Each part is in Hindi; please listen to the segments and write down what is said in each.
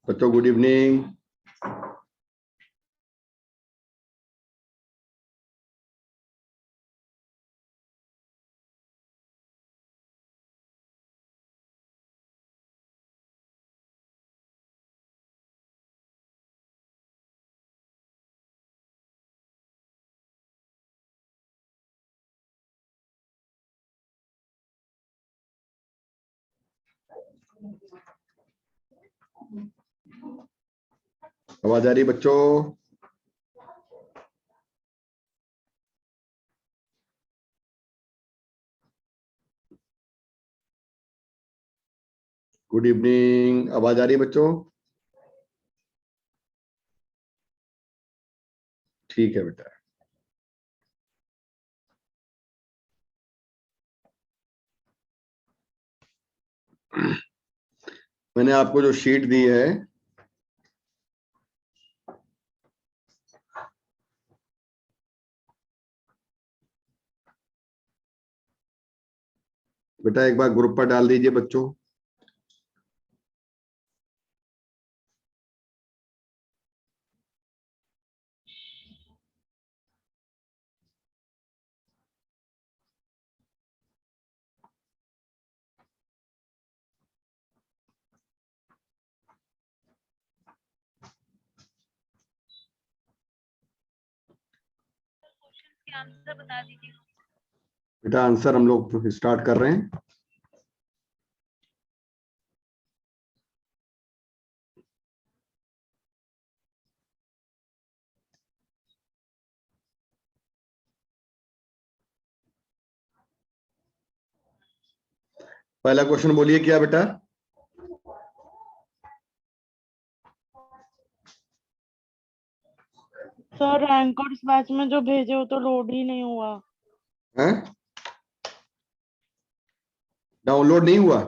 बच्चों गुड इवनिंग। आवाज आ रही बच्चों? गुड इवनिंग, आवाज आ रही है बच्चों? ठीक है बेटा। मैंने आपको जो शीट दी है बेटा एक बार ग्रुप पर डाल दीजिए बच्चों। आंसर बता दीजिए बेटा। आंसर हम लोग स्टार्ट कर रहे हैं। पहला क्वेश्चन बोलिए क्या बेटा? सर रैंकर्स बैच में जो भेजे हो तो लोड ही नहीं हुआ। है डाउनलोड नहीं हुआ?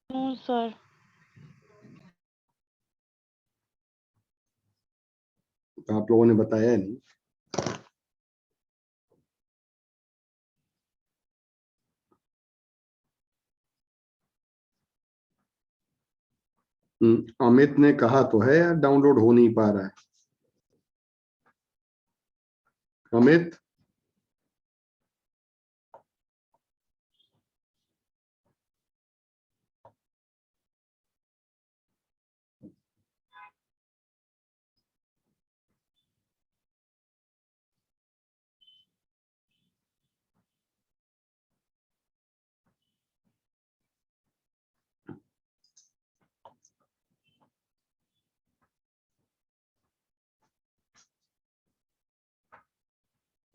सर आप लोगों ने बताया नहीं। अमित ने कहा तो है यार, डाउनलोड हो नहीं पा रहा है। अमित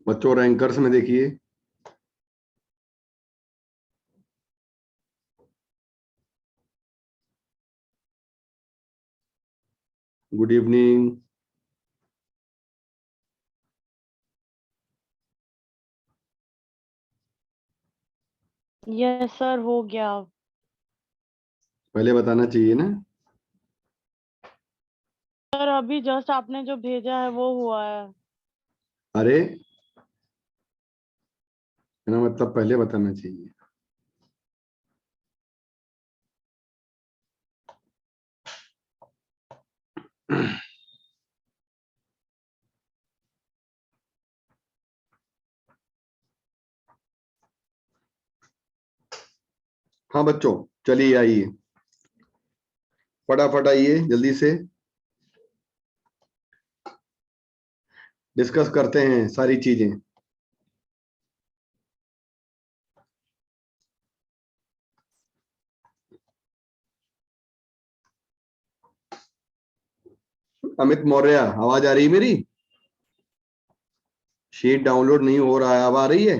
बच्चों रैंकर्स में देखिए। Good evening. यस सर हो गया। पहले बताना चाहिए ना। सर अभी जस्ट आपने जो भेजा है वो हुआ है। अरे ना, मतलब पहले बताना चाहिए। हाँ बच्चों चलिए आइए, फटाफट आइए जल्दी से। डिस्कस करते हैं सारी चीजें। अमित मौर्य आवाज आ रही है मेरी? शीट डाउनलोड नहीं हो रहा है, अब आ रही है?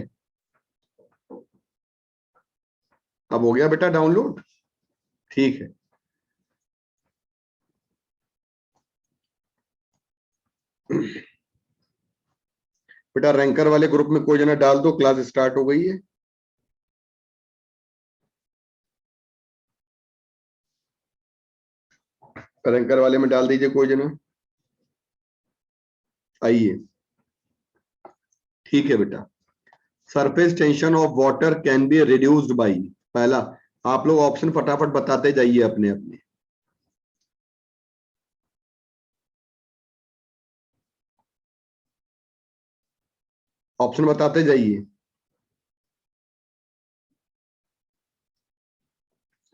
अब हो गया बेटा डाउनलोड? ठीक है। बेटा रैंकर वाले ग्रुप में कोई जना डाल दो, क्लास स्टार्ट हो गई है। रैंकर वाले में डाल दीजिए कोई जना। आइए। ठीक है बेटा। Surface tension of water can be reduced by. पहला, आप लोग ऑप्शन फटाफट बताते जाइए अपने अपने। ऑप्शन बताते जाइए।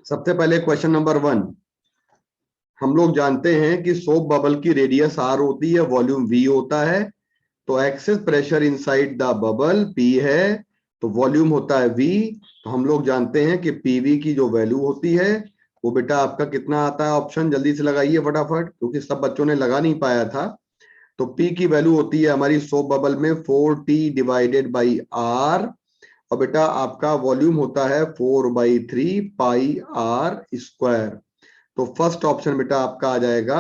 सबसे पहले क्वेश्चन नंबर 1, हम लोग जानते हैं कि सोप बबल की रेडियस आर होती है, वॉल्यूम वी होता है, तो excess pressure inside the bubble P है, तो वॉल्यूम होता है वी। तो हम लोग जानते हैं कि पीवी की जो वैल्यू होती है वो बेटा आपका कितना आता है, ऑप्शन जल्दी से लगाइए फटाफट, क्योंकि सब बच्चों ने लगा नहीं पाया था। तो पी की वैल्यू होती है हमारी सोप बबल में 4t डिवाइडेड बाई आर, और बेटा आपका वॉल्यूम होता है 4/3 पाई आर स्क्वायर। तो फर्स्ट ऑप्शन बेटा आपका आ जाएगा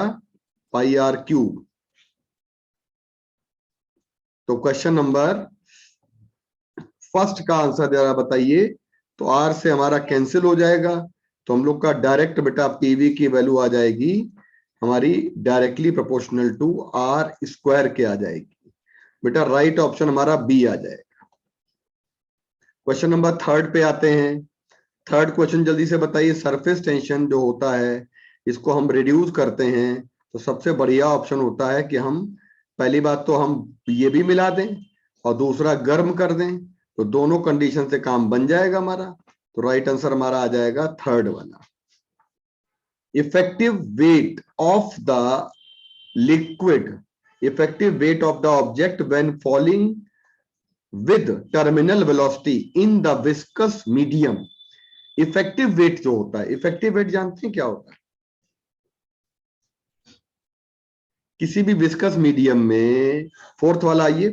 पाई आर क्यूब। तो क्वेश्चन नंबर फर्स्ट का आंसर जरा बताइए। तो आर से हमारा कैंसिल हो जाएगा, तो हम लोग का डायरेक्ट बेटा पीवी की वैल्यू आ जाएगी हमारी directly proportional to R square के आ जाएगी। बेटा राइट ऑप्शन हमारा बी आ जाएगा। क्वेश्चन नंबर 3 पे आते हैं। थर्ड क्वेश्चन जल्दी से बताइए। सरफेस टेंशन जो होता है इसको हम रिड्यूस करते हैं, तो सबसे बढ़िया ऑप्शन होता है कि हम पहली बात तो हम ये भी मिला दें और दूसरा गर्म कर दें, तो दोनों कंडीशन से काम बन जाएगा हमारा। तो राइट आंसर हमारा आ जाएगा थर्ड वाला। Effective weight of the liquid, effective weight of the object when falling with terminal velocity in the viscous medium. Effective weight जो होता है, इफेक्टिव वेट जानते हैं क्या होता है? किसी भी विस्कस मीडियम में, फोर्थ वाला आइए,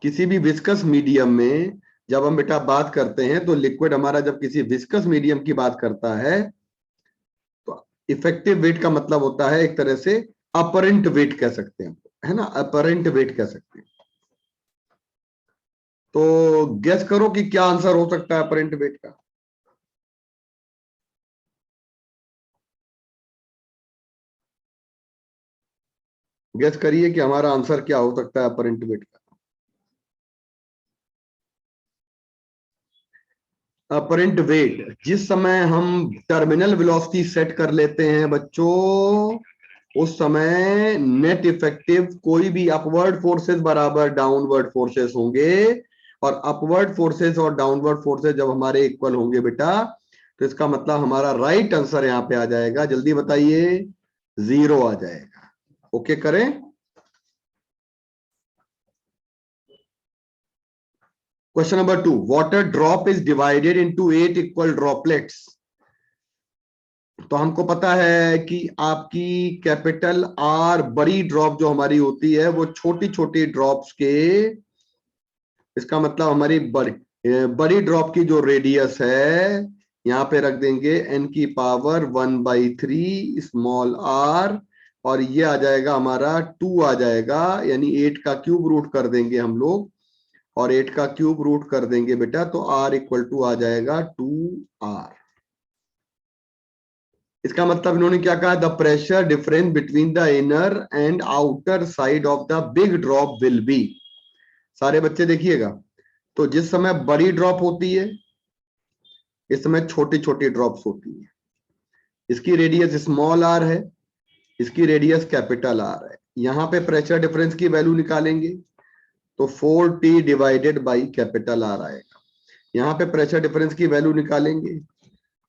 किसी भी विस्कस मीडियम में जब हम बेटा बात करते हैं तो लिक्विड हमारा जब किसी विस्कस मीडियम की बात करता है तो इफेक्टिव वेट का मतलब होता है एक तरह से अपरेंट वेट कह सकते हैं, है ना, अपरेंट वेट कह सकते हैं। तो गेस करो कि क्या आंसर हो सकता है अपरेंट वेट का। गेस करिए कि हमारा आंसर क्या हो सकता है अपरेंट वेट का। अपरेंट वेट, जिस समय हम टर्मिनल वेलोसिटी सेट कर लेते हैं बच्चों, उस समय नेट इफेक्टिव कोई भी अपवर्ड फोर्सेस बराबर डाउनवर्ड फोर्सेस होंगे, और अपवर्ड फोर्सेस और डाउनवर्ड फोर्सेस जब हमारे इक्वल होंगे बेटा, तो इसका मतलब हमारा राइट आंसर यहां पे आ जाएगा, जल्दी बताइए, 0 आ जाएगा। ओके करें। Question number 2, water drop is divided into 8 equal droplets. तो हमको पता है कि आपकी कैपिटल आर बड़ी ड्रॉप जो हमारी होती है वो छोटी छोटी ड्रॉप्स के, इसका मतलब हमारी बड़ी ड्रॉप की जो रेडियस है यहां पे रख देंगे n की पावर 1/3 स्मॉल r, और ये आ जाएगा हमारा 2 आ जाएगा, यानी 8 का क्यूब रूट कर देंगे हम लोग, और 8 का क्यूब रूट कर देंगे बेटा तो r इक्वल टू आ जाएगा 2r। इसका मतलब इन्होंने क्या कहा, the pressure difference between the inner and outer side of the big drop will be. सारे बच्चे देखिएगा, तो जिस समय बड़ी ड्रॉप होती है इस समय छोटी छोटी ड्रॉप्स होती है, इसकी रेडियस स्मॉल आर है, इसकी रेडियस कैपिटल आर है। यहां पे प्रेशर डिफरेंस की वैल्यू निकालेंगे तो 4t divided by capital R आएगा। यहां पे प्रेशर डिफरेंस की वैल्यू निकालेंगे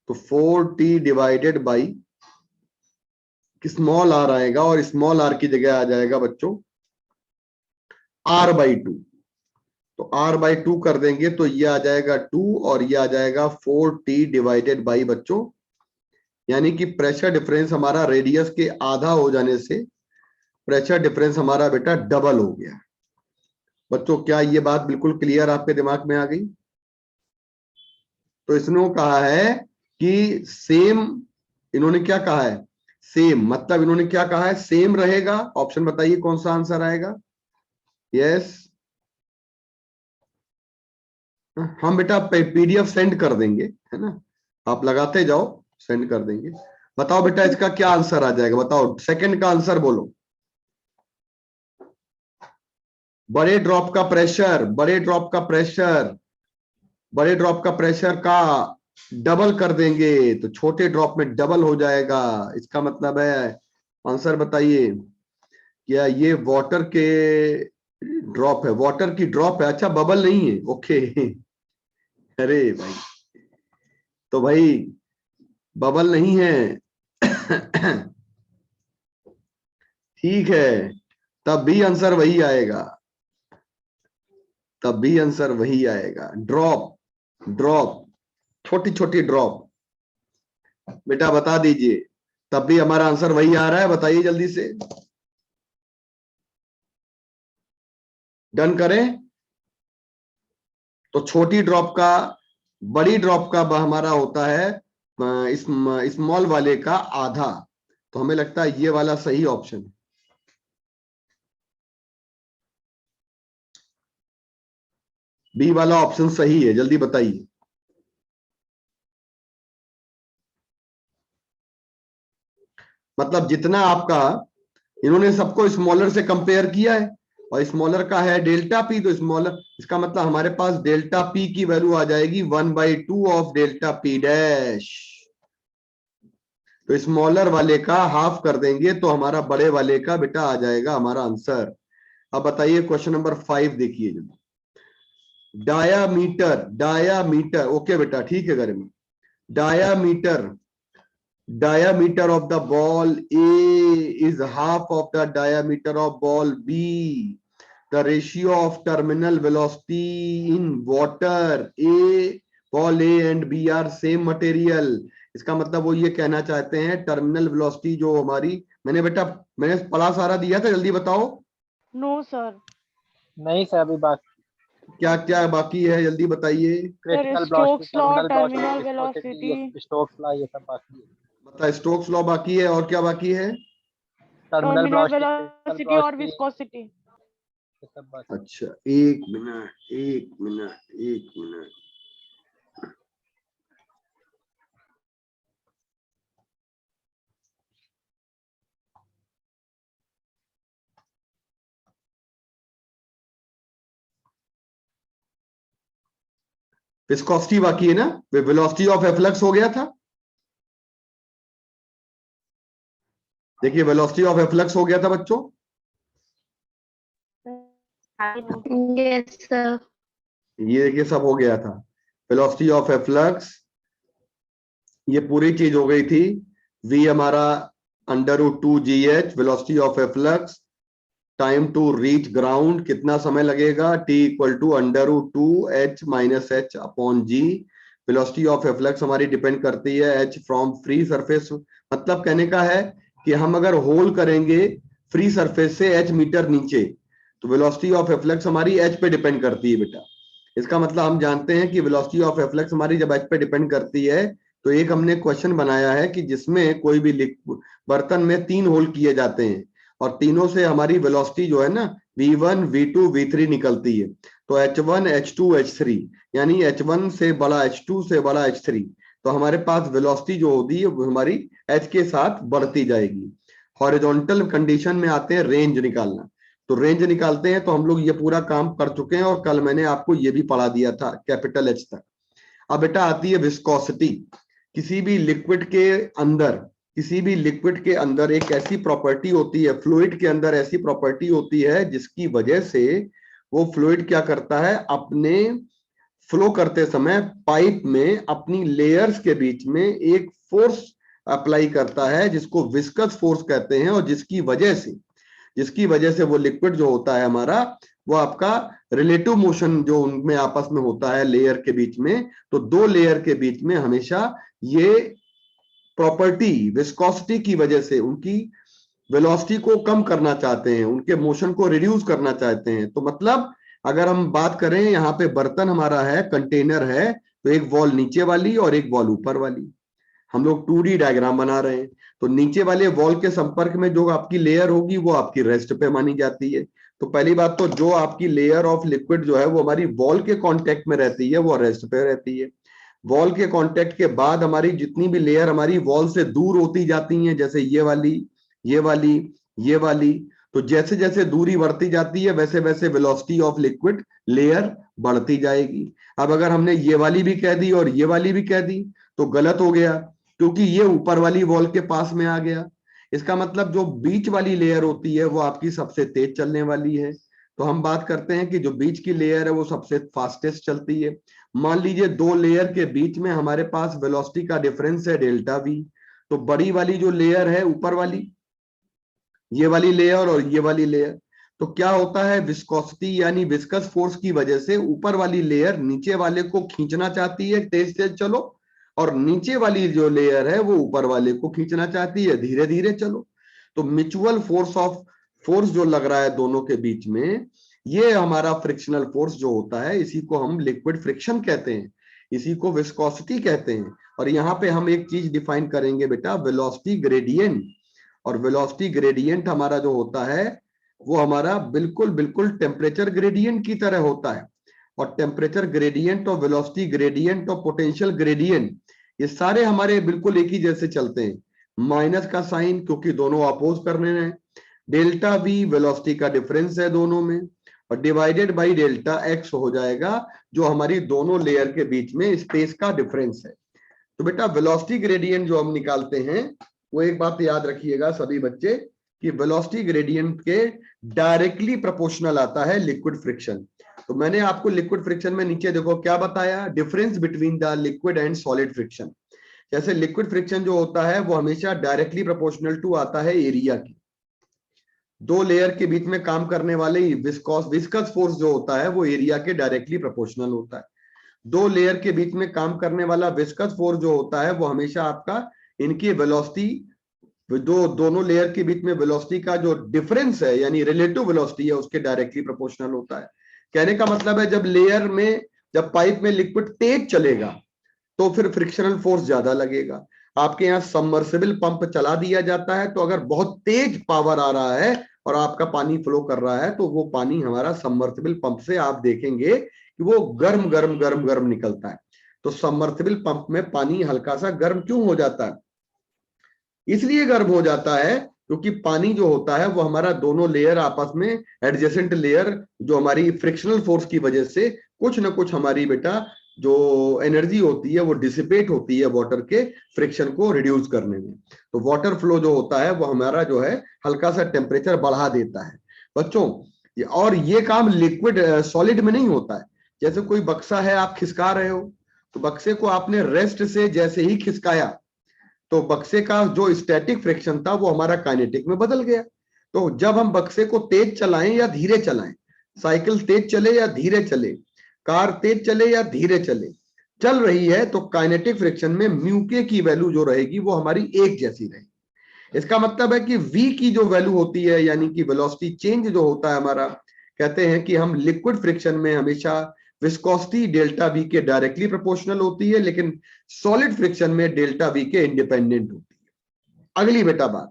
तो 4t divided by small are आएगा, और स्मॉल आर की जगह आ जाएगा बच्चों r/2। तो r/2 कर देंगे तो ये आ जाएगा 2 और ये आ जाएगा 4t डिवाइडेड बाई बच्चों, यानी कि प्रेशर डिफरेंस हमारा रेडियस के आधा हो जाने से प्रेशर डिफरेंस हमारा बेटा डबल हो गया। बच्चों क्या ये बात बिल्कुल क्लियर आपके दिमाग में आ गई? तो इसने कहा है कि सेम, इन्होंने क्या कहा है, सेम, मतलब इन्होंने क्या कहा है, सेम रहेगा। ऑप्शन बताइए कौन सा आंसर आएगा। यस, हम बेटा पीडीएफ सेंड कर देंगे, है ना, आप लगाते जाओ, सेंड कर देंगे। बताओ बेटा इसका क्या आंसर आ जाएगा, बताओ सेकंड का आंसर बोलो। बड़े ड्रॉप का प्रेशर, बड़े ड्रॉप का प्रेशर, बड़े ड्रॉप का प्रेशर का डबल कर देंगे तो छोटे ड्रॉप में डबल हो जाएगा। इसका मतलब है, आंसर बताइए, क्या ये वाटर के ड्रॉप है, वाटर की ड्रॉप है, अच्छा बबल नहीं है, ओके। अरे भाई, तो भाई बबल नहीं है। ठीक है, तब भी आंसर वही आएगा, तब भी आंसर वही आएगा। ड्रॉप, ड्रॉप, छोटी छोटी ड्रॉप। बेटा बता दीजिए, तब भी हमारा आंसर वही आ रहा है, बताइए जल्दी से। डन करें? तो छोटी ड्रॉप का, बड़ी ड्रॉप का हमारा होता है स्मॉल वाले का आधा। तो हमें लगता है ये वाला सही ऑप्शन है। बी वाला ऑप्शन सही है, जल्दी बताइए। मतलब जितना आपका, इन्होंने सबको स्मॉलर से कंपेयर किया है और स्मॉलर का है डेल्टा पी, तो स्मॉलर, इसका मतलब हमारे पास डेल्टा पी की वैल्यू आ जाएगी 1/2 ऑफ डेल्टा पी डैश। तो स्मॉलर वाले का हाफ कर देंगे तो हमारा बड़े वाले का बेटा आ जाएगा हमारा आंसर। अब बताइए क्वेश्चन नंबर 5 देखिए जल्दी। डायामीटर, डायामीटर, ओके बेटा ठीक है घर में। Diameter, diameter of the ball A is half of the diameter of ball B. The ratio of terminal velocity in water A, ball A and B are same material. इसका मतलब वो ये कहना चाहते हैं टर्मिनल वेलोसिटी जो हमारी, मैंने बेटा मैंने पढ़ा सारा दिया था, जल्दी बताओ। No sir. नहीं सर, अभी बाकी क्या क्या बाकी है जल्दी बताइए। Critical Stokes law, terminal terminal velocity, velocity, Stokes law, ये सब बाकी है। बता, स्टोक्स लॉ बाकी है और क्या बाकी है? Terminal terminal velocity, critical velocity और वेलोसिटी, विस्कोसिटी। ये सब बाकी। अच्छा एक मिनट, एक मिनट, एक मिनट। विस्कोसिटी बाकी है ना, वेलोसिटी ऑफ एफ्लक्स हो गया था। देखिए वेलोसिटी ऑफ एफ्लक्स हो गया था बच्चों। Yes sir. ये देखिए सब हो गया था। वेलोसिटी ऑफ एफ्लक्स, ये पूरी चीज हो गई थी। v हमारा √2gh velocity of efflux, time to reach ground कितना समय लगेगा, t = √2h - h upon g। Velocity of efflux हमारी डिपेंड करती है h फ्रॉम फ्री सरफेस। मतलब कहने का है कि हम अगर होल करेंगे फ्री सरफेस से h मीटर नीचे, तो वेलोसिटी ऑफ एफ्लक्स हमारी h पे डिपेंड करती है बेटा। इसका मतलब हम जानते हैं कि वेलोसिटी ऑफ एफ्लक्स हमारी जब h पे डिपेंड करती है, तो एक हमने क्वेश्चन बनाया है कि जिसमें कोई भी बर्तन में 3 होल किए जाते हैं और तीनों से हमारी वेलोसिटी जो है ना v1 v2 v3 निकलती है। तो h1 h2 h3, यानी h1 से बड़ा h2 से बड़ा h3, तो हमारे पास वेलोसिटी जो होती है वो हमारी h के साथ बढ़ती जाएगी। हॉरिजॉन्टल कंडीशन में आते हैं रेंज निकालना, तो रेंज निकालते हैं, तो हम लोग ये पूरा काम कर चुके हैं और कल मैंने आपको ये भी पढ़ा दिया था कैपिटल H तक। अब बेटा आती है विस्कोसिटी। किसी भी लिक्विड के अंदर, किसी भी लिक्विड के अंदर एक ऐसी प्रॉपर्टी होती है, फ्लूइड के अंदर ऐसी प्रॉपर्टी होती है जिसकी वजह से वो फ्लूइड क्या करता है, अपने फ्लो करते समय पाइप में अपनी लेयर्स के बीच में एक फोर्स अप्लाई करता है जिसको विस्कस फोर्स कहते हैं, और जिसकी वजह से वो लिक्विड जो होता है हमारा, वो आपका रिलेटिव मोशन जो उनमें आपस में होता है लेयर के बीच में, तो 2 लेयर के बीच में हमेशा ये प्रॉपर्टी विस्कोसिटी की वजह से उनकी वेलोसिटी को कम करना चाहते हैं, उनके मोशन को रिड्यूस करना चाहते हैं। तो मतलब अगर हम बात करें, यहाँ पे बर्तन हमारा है, कंटेनर है, तो एक वॉल नीचे वाली और एक वॉल ऊपर वाली। हम लोग 2D डायग्राम बना रहे हैं, तो नीचे वाले वॉल के संपर्क में जो आपकी लेयर होगी वो आपकी रेस्ट पे मानी जाती है। तो पहली बात तो जो आपकी लेयर ऑफ लिक्विड जो है वो हमारी वॉल के कांटेक्ट में रहती है, वो रेस्ट पे रहती है। वॉल के कांटेक्ट के बाद हमारी जितनी भी लेयर हमारी वॉल से दूर होती जाती हैं, जैसे ये वाली, ये वाली, ये वाली, तो जैसे जैसे दूरी बढ़ती जाती है वैसे वैसे वेलोसिटी ऑफ लिक्विड लेयर बढ़ती जाएगी। अब अगर हमने ये वाली भी कह दी और ये वाली भी कह दी तो गलत हो गया, क्योंकि ये ऊपर वाली वॉल के पास में आ गया। इसका मतलब जो बीच वाली लेयर होती है वो आपकी सबसे तेज चलने वाली है, तो हम बात करते हैं कि जो बीच की लेयर है वो सबसे फास्टेस्ट चलती है। मान लीजिए दो लेयर के बीच में हमारे पास वेलोसिटी का डिफरेंस है डेल्टा वी, तो बड़ी वाली जो लेयर है ऊपर वाली, ये वाली लेयर और ये वाली लेयर, तो क्या होता है विस्कोसिटी यानी विस्कस फोर्स की वजह से ऊपर वाली लेयर नीचे वाले को खींचना चाहती है तेज तेज चलो, और नीचे वाली जो लेयर है वो ऊपर वाले को खींचना चाहती है धीरे धीरे चलो। तो म्यूचुअल फोर्स जो लग रहा है दोनों के बीच में, ये हमारा फ्रिक्शनल फोर्स जो होता है, इसी को हम लिक्विड फ्रिक्शन कहते हैं, इसी को विस्कोसिटी कहते हैं। और यहाँ पे हम एक चीज डिफाइन करेंगे बेटा, वेलोसिटी ग्रेडियंट। और वेलोसिटी ग्रेडियंट हमारा जो होता है वो हमारा बिल्कुल बिल्कुल टेम्परेचर ग्रेडियंट की तरह होता है। और टेम्परेचर ग्रेडियंट और वेलोसिटी ग्रेडियंट और पोटेंशियल ग्रेडियंट, ये सारे हमारे बिल्कुल एक ही जैसे चलते हैं। माइनस का साइन क्योंकि दोनों अपोज करने हैं, डेल्टा वी वेलोसिटी का डिफरेंस है दोनों में, और डिवाइडेड बाय डेल्टा एक्स हो जाएगा जो हमारी दोनों लेयर के बीच में स्पेस का डिफरेंस है। तो बेटा वेलोसिटी ग्रेडियंट जो हम निकालते हैं, वो एक बात याद रखिएगा सभी बच्चे कि वेलोसिटी ग्रेडियंट के डायरेक्टली प्रोपोर्शनल आता है लिक्विड फ्रिक्शन। तो मैंने आपको लिक्विड फ्रिक्शन में नीचे देखो क्या बताया, difference between the liquid and solid friction. जैसे लिक्विड फ्रिक्शन जो होता है वो हमेशा डायरेक्टली प्रोपोर्शनल टू आता है एरिया की। दो लेयर के बीच में काम करने वाले विस्कस फोर्स जो होता है वो एरिया के डायरेक्टली प्रोपोर्शनल होता है। दो लेयर के बीच में काम करने वाला विस्कस फोर्स जो होता है वो हमेशा आपका इनकी वेलोसिटी, दोनों लेयर के बीच में वेलोसिटी का जो डिफरेंस है यानी रिलेटिव वेलोसिटी है उसके डायरेक्टली प्रोपोर्शनल होता है। कहने का मतलब है जब पाइप में लिक्विड तेज चलेगा तो फिर फ्रिक्शनल फोर्स ज्यादा लगेगा। आपके यहाँ सबमर्सिबल पंप चला दिया जाता है तो अगर बहुत तेज पावर आ रहा है और आपका पानी फ्लो कर रहा है तो वो पानी हमारा सबमर्सिबल पंप से आप देखेंगे कि वो गर्म गर्म गर्म गर्म निकलता है। तो सबमर्सिबल पंप में पानी हल्का सा गर्म क्यों हो जाता है? इसलिए गर्म हो जाता है क्योंकि पानी जो होता है वो हमारा दोनों लेयर आपस में एडजेसेंट लेयर जो हमारी फ्रिक्शनल फोर्स की वजह से कुछ ना कुछ हमारी बेटा जो एनर्जी होती है वो डिसिपेट होती है वाटर के फ्रिक्शन को रिड्यूस करने में। तो वाटर फ्लो जो होता है वो हमारा जो है हल्का सा टेम्परेचर बढ़ा देता है बच्चों। और ये काम लिक्विड सॉलिड में नहीं होता है। जैसे कोई बक्सा है आप खिसका रहे हो, तो बक्से को आपने रेस्ट से जैसे ही खिसकाया तो बक्से का जो स्टैटिक फ्रिक्शन था वो हमारा काइनेटिक में बदल गया। तो जब हम बक्से को तेज चलाएं या धीरे चलाएं, साइकिल तेज चले या धीरे चले, कार तेज चले या धीरे चले, चल रही है तो काइनेटिक फ्रिक्शन में म्यू के की वैल्यू जो रहेगी वो हमारी एक जैसी रहेगी। इसका मतलब है कि v की जो वैल्यू होती है यानी कि वेलोसिटी चेंज जो होता है हमारा, कहते हैं कि हम लिक्विड फ्रिक्शन में हमेशा विस्कोसिटी डेल्टा वी के डायरेक्टली प्रोपोर्शनल होती है, लेकिन सॉलिड फ्रिक्शन में डेल्टा वी के इंडिपेंडेंट होती है। अगली बेटा बात,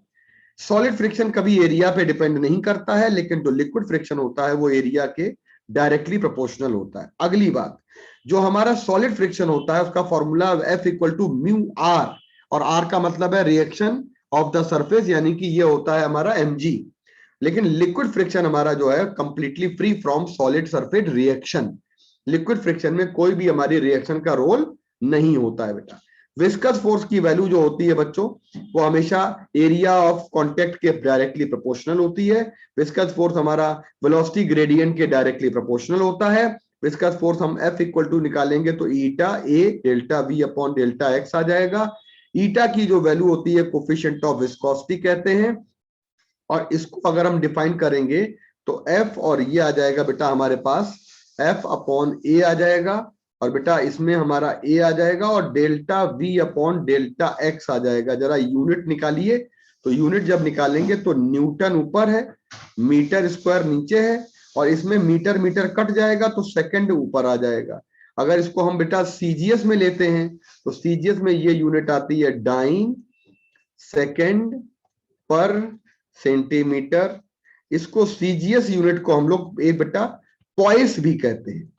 सॉलिड फ्रिक्शन कभी एरिया पे डिपेंड नहीं करता है, लेकिन जो लिक्विड फ्रिक्शन होता है वो एरिया के डायरेक्टली प्रोपोर्शनल होता है। अगली बात, जो हमारा सॉलिड फ्रिक्शन होता है उसका formula F equal to mu R, और आर का मतलब है रिएक्शन ऑफ द सरफेस यानी कि ये होता है हमारा mg। लेकिन लिक्विड फ्रिक्शन हमारा जो है completely free from solid surface reaction. Liquid friction में कोई भी हमारी रिएक्शन का रोल नहीं होता है बेटा। विस्कस फोर्स की वैल्यू जो होती है बच्चों वो हमेशा एरिया ऑफ कांटेक्ट के डायरेक्टली प्रोपोर्शनल होती है। विस्कस फोर्स हमारा वेलोसिटी ग्रेडियंट के डायरेक्टली प्रोपोर्शनल होता है। विस्कस फोर्स हम F इक्वल टू निकालेंगे तो ईटा A delta V upon delta x आ जाएगा। ईटा की जो वैल्यू होती है कोफिशिएंट ऑफ विस्कोसिटी कहते हैं, और इसको अगर हम डिफाइन करेंगे तो F और ये आ जाएगा बेटा हमारे पास F अपॉन A आ जाएगा, और बेटा इसमें हमारा A आ जाएगा और delta V upon delta x आ जाएगा। जरा यूनिट निकालिए, तो यूनिट जब निकालेंगे तो न्यूटन ऊपर है, मीटर स्क्वायर नीचे है, और इसमें मीटर मीटर कट जाएगा तो सेकंड ऊपर आ जाएगा। अगर इसको हम बेटा सीजीएस में लेते हैं तो सीजीएस में ये यूनिट आती है डाइन सेकंड पर सेंटीमीटर। इसको सीजीएस यूनिट को हम लोग एक बेटा पॉइस भी कहते हैं।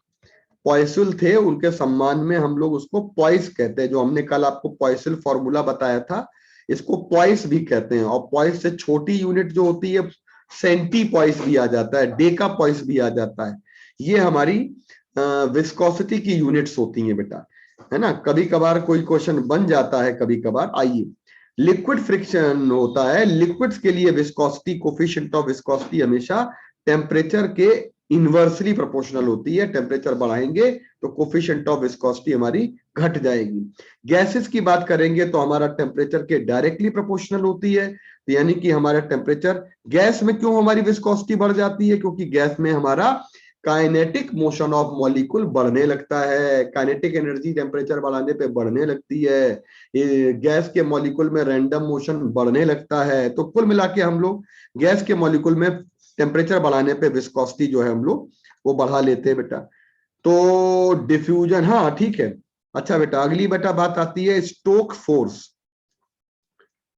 पॉइसल थे, उनके सम्मान में हम लोग उसको पॉइस कहते हैं। जो हमने कल आपको पॉइसल फॉर्मूला बताया था, इसको पॉइस भी कहते हैं। और पॉइस से छोटी यूनिट जो होती है सेंटी पॉइस भी आ जाता है, डेका पॉइस भी आ जाता है। ये हमारी विस्कोसिटी की यूनिट्स होती हैं बेटा, है ना। कभी कभार कोई क्वेश्चन बन जाता है कभी कभार। आइए, लिक्विड फ्रिक्शन होता है, लिक्विड्स के लिए विस्कोसिटी कोफिशिएंट ऑफ विस्कोसिटी हमेशा टेम्परेचर के इनवर्सली प्रोपोर्शनल होती है। टेम्परेचर बढ़ाएंगे तो कोफिशिएंट ऑफ विस्कोसिटी हमारी घट जाएगी। गैसेस की बात करेंगे तो हमारा टेम्परेचर के डायरेक्टली प्रोपोर्शनल होती है, तो यानी कि हमारा टेम्परेचर, गैस में क्यों हमारी विस्कोसिटी बढ़ जाती है, क्योंकि गैस में हमारा काइनेटिक मोशन ऑफ मॉलिक्यूल बढ़ने लगता है। काइनेटिक एनर्जी टेम्परेचर बढ़ाने पे बढ़ने लगती है, ये गैस के मॉलिक्यूल में रैंडम मोशन बढ़ने लगता है। तो कुल मिला के हम लोग गैस के मॉलिक्यूल में टेम्परेचर बढ़ाने पे विस्कोसिटी जो है हम लोग वो बढ़ा लेते हैं बेटा। तो डिफ्यूजन, हाँ ठीक है। अच्छा बेटा, अगली बेटा बात आती है स्टोक फोर्स।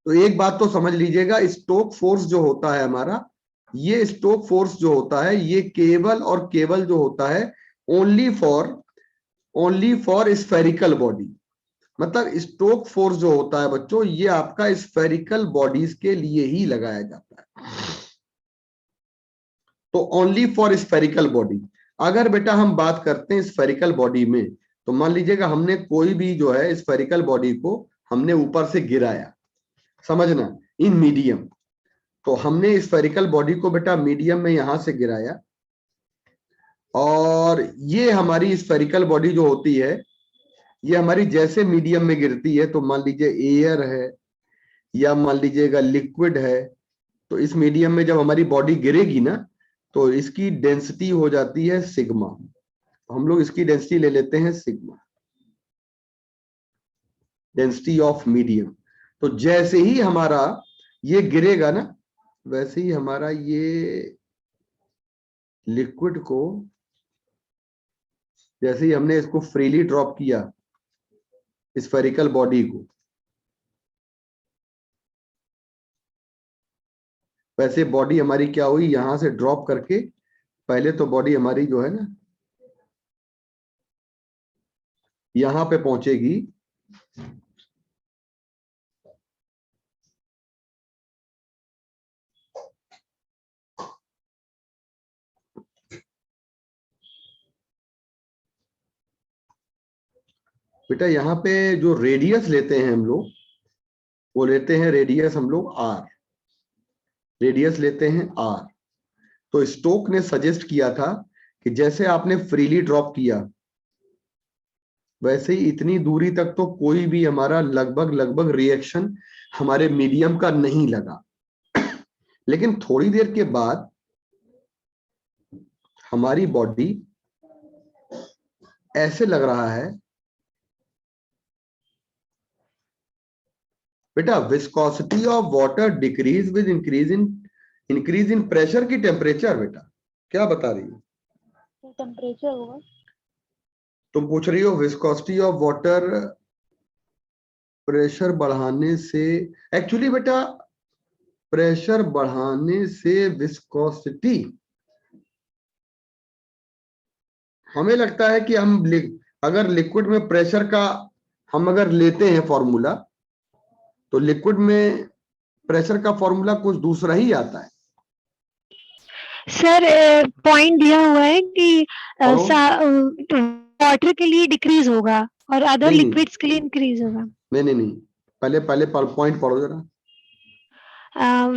तो एक बात तो समझ लीजिएगा, स्टोक फोर्स जो होता है हमारा, ये स्टोक फोर्स जो होता है ये केवल और केवल जो होता है ओनली फॉर स्फेरिकल बॉडी। मतलब स्टोक फोर्स जो होता है बच्चों, ये आपका स्फेरिकल बॉडीज के लिए ही लगाया जाता है, तो ओनली फॉर स्फेरिकल बॉडी। अगर बेटा हम बात करते हैं स्फेरिकल बॉडी में, तो मान लीजिएगा हमने कोई भी जो है स्फेरिकल बॉडी को हमने ऊपर से गिराया, समझना, इन मीडियम। तो हमने स्फेरिकल बॉडी को बेटा मीडियम में यहां से गिराया, और ये हमारी स्फेरिकल बॉडी जो होती है ये हमारी जैसे मीडियम में गिरती है, तो मान लीजिए एयर है या मान लीजिएगा लिक्विड है, तो इस मीडियम में जब हमारी बॉडी गिरेगी ना, तो इसकी डेंसिटी हो जाती है सिग्मा। हम लोग इसकी डेंसिटी ले लेते हैं सिग्मा, डेंसिटी ऑफ मीडियम। तो जैसे ही हमारा ये गिरेगा ना, वैसे ही हमारा ये लिक्विड को, जैसे ही हमने इसको फ्रीली ड्रॉप किया स्फेरिकल बॉडी को, वैसे बॉडी हमारी क्या हुई, यहां से ड्रॉप करके, पहले तो बॉडी हमारी जो है ना यहां पे पहुंचेगी, बेटा यहां पे जो रेडियस लेते हैं हम लोग, वो लेते हैं रेडियस हम लोग आर, रेडियस लेते हैं आर। तो स्टोक ने सजेस्ट किया था कि जैसे आपने फ्रीली ड्रॉप किया, वैसे ही इतनी दूरी तक तो कोई भी हमारा लगभग रिएक्शन हमारे मीडियम का नहीं लगा। लेकिन थोड़ी देर के बाद हमारी बॉडी ऐसे लग रहा है बेटा, viscosity of water decrease with increase in pressure की टेम्परेचर। बेटा क्या बता रही हो, टेम्परेचर होगा। तुम पूछ रही हो विस्कोसिटी ऑफ वाटर प्रेशर बढ़ाने से, एक्चुअली बेटा प्रेशर बढ़ाने से विस्कोसिटी, हमें लगता है कि अगर लिक्विड में प्रेशर का हम अगर लेते हैं फॉर्मूला, तो लिक्विड में प्रेशर का फॉर्मूला कुछ दूसरा ही आता है। सर पॉइंट दिया हुआ है कि वाटर के लिए डिक्रीज होगा और अदर नहीं, लिक्विड्स के लिए इंक्रीज होगा। नहीं, पहले पॉइंट पढ़ो जरा।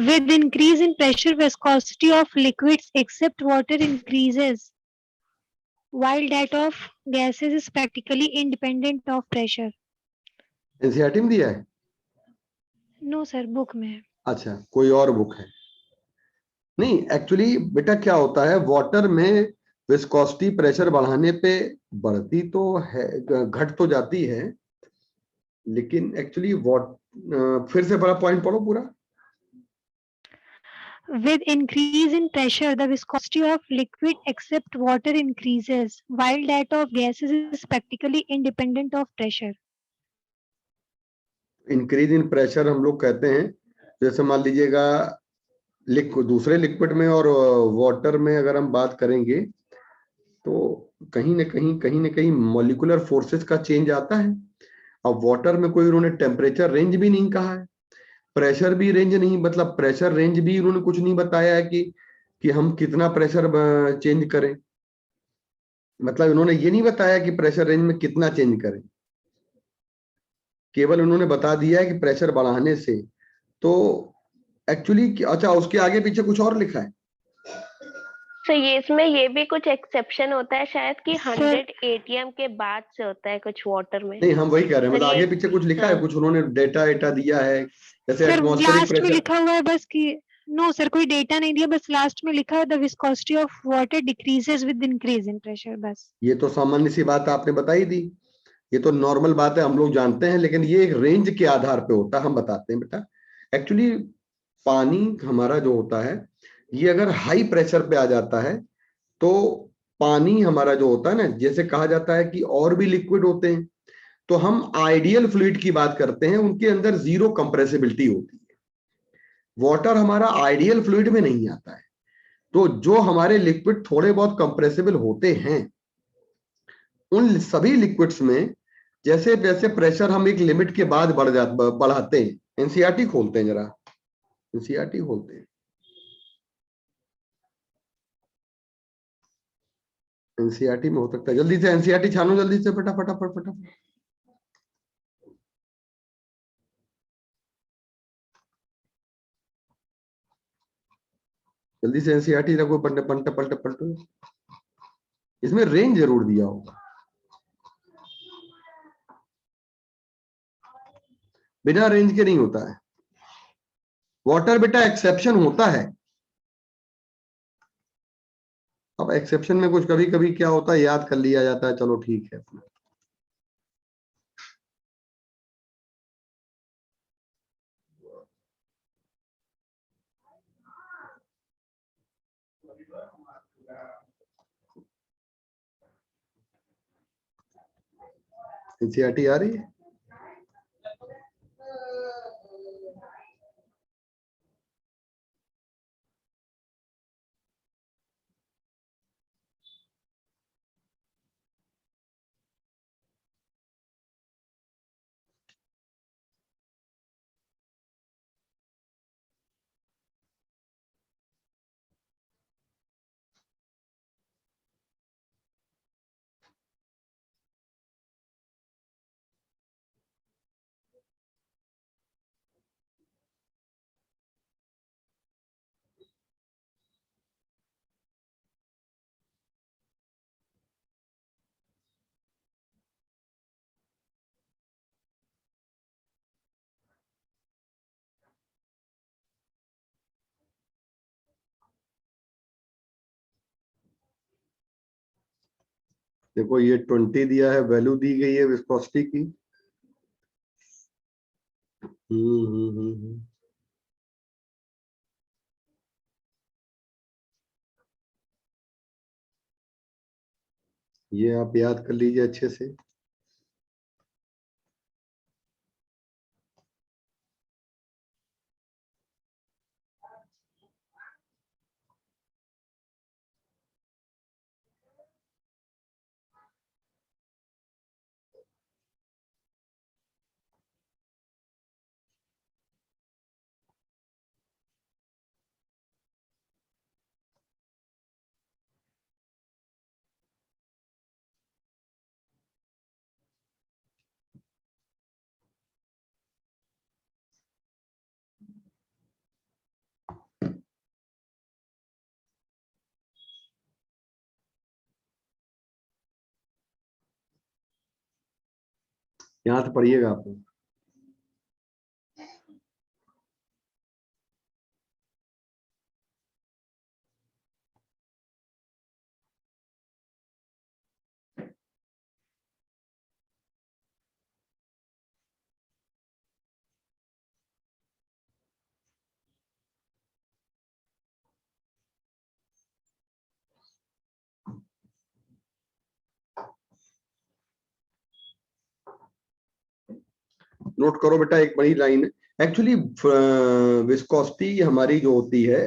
With increase in pressure, viscosity of liquids except water increases, while that of gases is practically independent of pressure. NCERT में दिया है? No sir, book में है। अच्छा, कोई और बुक है? नहीं, एक्चुअली बेटा क्या होता है, वाटर में विस्कोसिटी प्रेशर बढ़ाने पे बढ़ती तो है, घट तो जाती है, लेकिन एक्चुअली फिर से बड़ा पॉइंट पढ़ो पूरा। With increase in pressure, the viscosity of liquid except water increases, while that of gases is practically independent of pressure. Increase in pressure हम लोग कहते हैं, जैसे मान लीजिएगा दूसरे लिक्विड में और वाटर में अगर हम बात करेंगे, तो कहीं ना कहीं मॉलिक्यूलर फोर्सेस का चेंज आता है। अब वाटर में कोई उन्होंने टेम्परेचर रेंज भी नहीं कहा है, प्रेशर भी रेंज नहीं, मतलब प्रेशर रेंज भी उन्होंने कुछ नहीं बताया है कि हम कितना प्रेशर चेंज करें, मतलब उन्होंने ये नहीं बताया कि प्रेशर रेंज में कितना चेंज करें, केवल उन्होंने बता दिया है कि प्रेशर बढ़ाने से। तो एक्चुअली अच्छा, उसके आगे पीछे कुछ और लिखा है, तो ये इसमें ये भी कुछ एक्सेप्शन होता है शायद कि Sir- 100 एटीएम के बाद से होता है कुछ वाटर में। नहीं, हम वही कह रहे हैं, सर, मतलब ये- आगे पीछे कुछ लिखा है, हाँ। कुछ उन्होंने डेटा एटा दिया है, जैसे सर एटमॉस्फेरिक लास्ट में प्रेशर। लिखा हुआ है बस कि नो सर कोई डेटा नहीं दिया, बस लास्ट में लिखा है the viscosity of water decreases with increase in pressure, बस। ये तो सामान्य सी बात आपने बताई दी, ये तो नॉर्मल बात है, हम लोग जानते हैं, लेकिन ये एक रेंज के आधार पे होता है। हम बताते हैं बेटा, एक्चुअली पानी हमारा जो होता है, ये अगर हाई प्रेशर पे आ जाता है तो पानी हमारा जो होता है ना, जैसे कहा जाता है कि और भी लिक्विड होते हैं, तो हम आइडियल फ्लूइड की बात करते हैं, उनके अंदर जीरो कंप्रेसिबिलिटी होती है। वाटर हमारा आइडियल फ्लूइड में नहीं आता है। तो जो हमारे लिक्विड थोड़े बहुत कंप्रेसिबल होते हैं, उन सभी लिक्विड्स में जैसे जैसे प्रेशर हम एक लिमिट के बाद बढ़ाते हैं। एनसीईआरटी खोलते हैं जरा, एनसीईआरटी खोलते हैं। एनसीईआरटी में हो सकता है, जल्दी से एनसीईआरटी छानो, जल्दी से फटाफट फटाफट फटाफट। जल्दी से एनसीईआरटी रखो, पलटे पलटे पलटे पलटो। इसमें रेंज जरूर दिया होगा, बिना रेंज के नहीं होता है वाटर बेटा, एक्सेप्शन होता है। अब एक्सेप्शन में कुछ कभी कभी क्या होता है, याद कर लिया जाता है, चलो ठीक है अपना। एनसीईआरटी आ रही है? देखो ये 20 दिया है, वैल्यू दी गई है विस्कोसिटी की। हम्म। ये आप याद कर लीजिए अच्छे से। यहाँ से पढ़िएगा आप लोग। नोट करो बेटा, एक बड़ी लाइन है एक्चुअली। विस्कोसिटी हमारी जो होती है,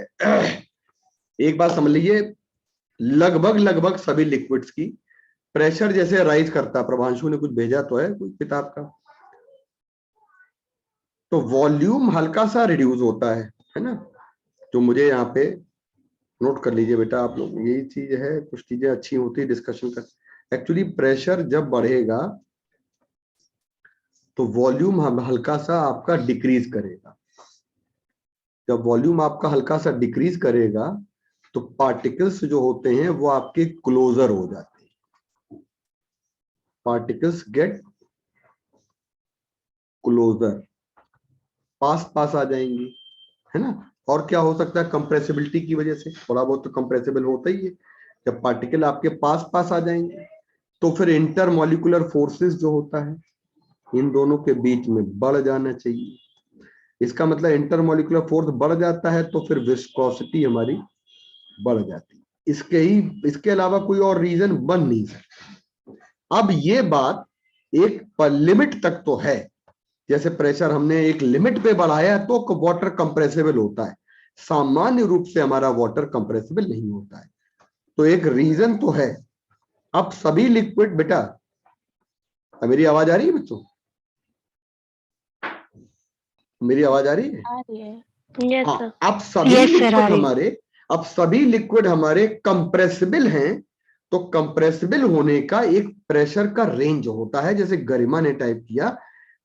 एक बात समझ लीजिए, लगभग लगभग सभी लिक्विड्स की प्रेशर जैसे राइज करता है। प्रभांशु ने कुछ भेजा तो है कुछ किताब का, तो वॉल्यूम हल्का सा रिड्यूस होता है ना। जो मुझे यहाँ पे नोट कर लीजिए बेटा आप लोग, यही चीज है, कुछ चीजें अच्छी होती है डिस्कशन कर। एक्चुअली प्रेशर जब बढ़ेगा तो वॉल्यूम हल्का सा आपका डिक्रीज करेगा। जब वॉल्यूम आपका हल्का सा डिक्रीज करेगा तो पार्टिकल्स जो होते हैं वो आपके क्लोजर हो जाते हैं, पार्टिकल्स गेट क्लोजर, पास पास आ जाएंगे, है ना। और क्या हो सकता है, कंप्रेसिबिलिटी की वजह से थोड़ा बहुत तो कंप्रेसिबल होता ही है। जब पार्टिकल आपके पास पास आ जाएंगे तो फिर इंटरमॉलिक्यूलर फोर्सेस जो होता है इन दोनों के बीच में बढ़ जाना चाहिए। इसका मतलब इंटरमॉलिक्यूलर फोर्स बढ़ जाता है तो फिर विस्कोसिटी हमारी बढ़ जाती है। इसके अलावा कोई और रीजन बन नहीं सकता। अब ये बात एक लिमिट तक तो है, जैसे प्रेशर हमने एक लिमिट पे बढ़ाया तो वाटर कंप्रेसिबल होता है, सामान्य रूप से हमारा वाटर कंप्रेसिबल नहीं होता है। तो एक रीजन तो है। अब सभी लिक्विड, बेटा मेरी आवाज आ रही है बच्चों, मेरी आवाज आ रही है? आ रही है। यस हाँ, सर। अब सभी लिक्विड हमारे कंप्रेसिबल हैं। तो कंप्रेसिबल होने का एक प्रेशर का रेंज होता है, जैसे गरिमा ने टाइप किया।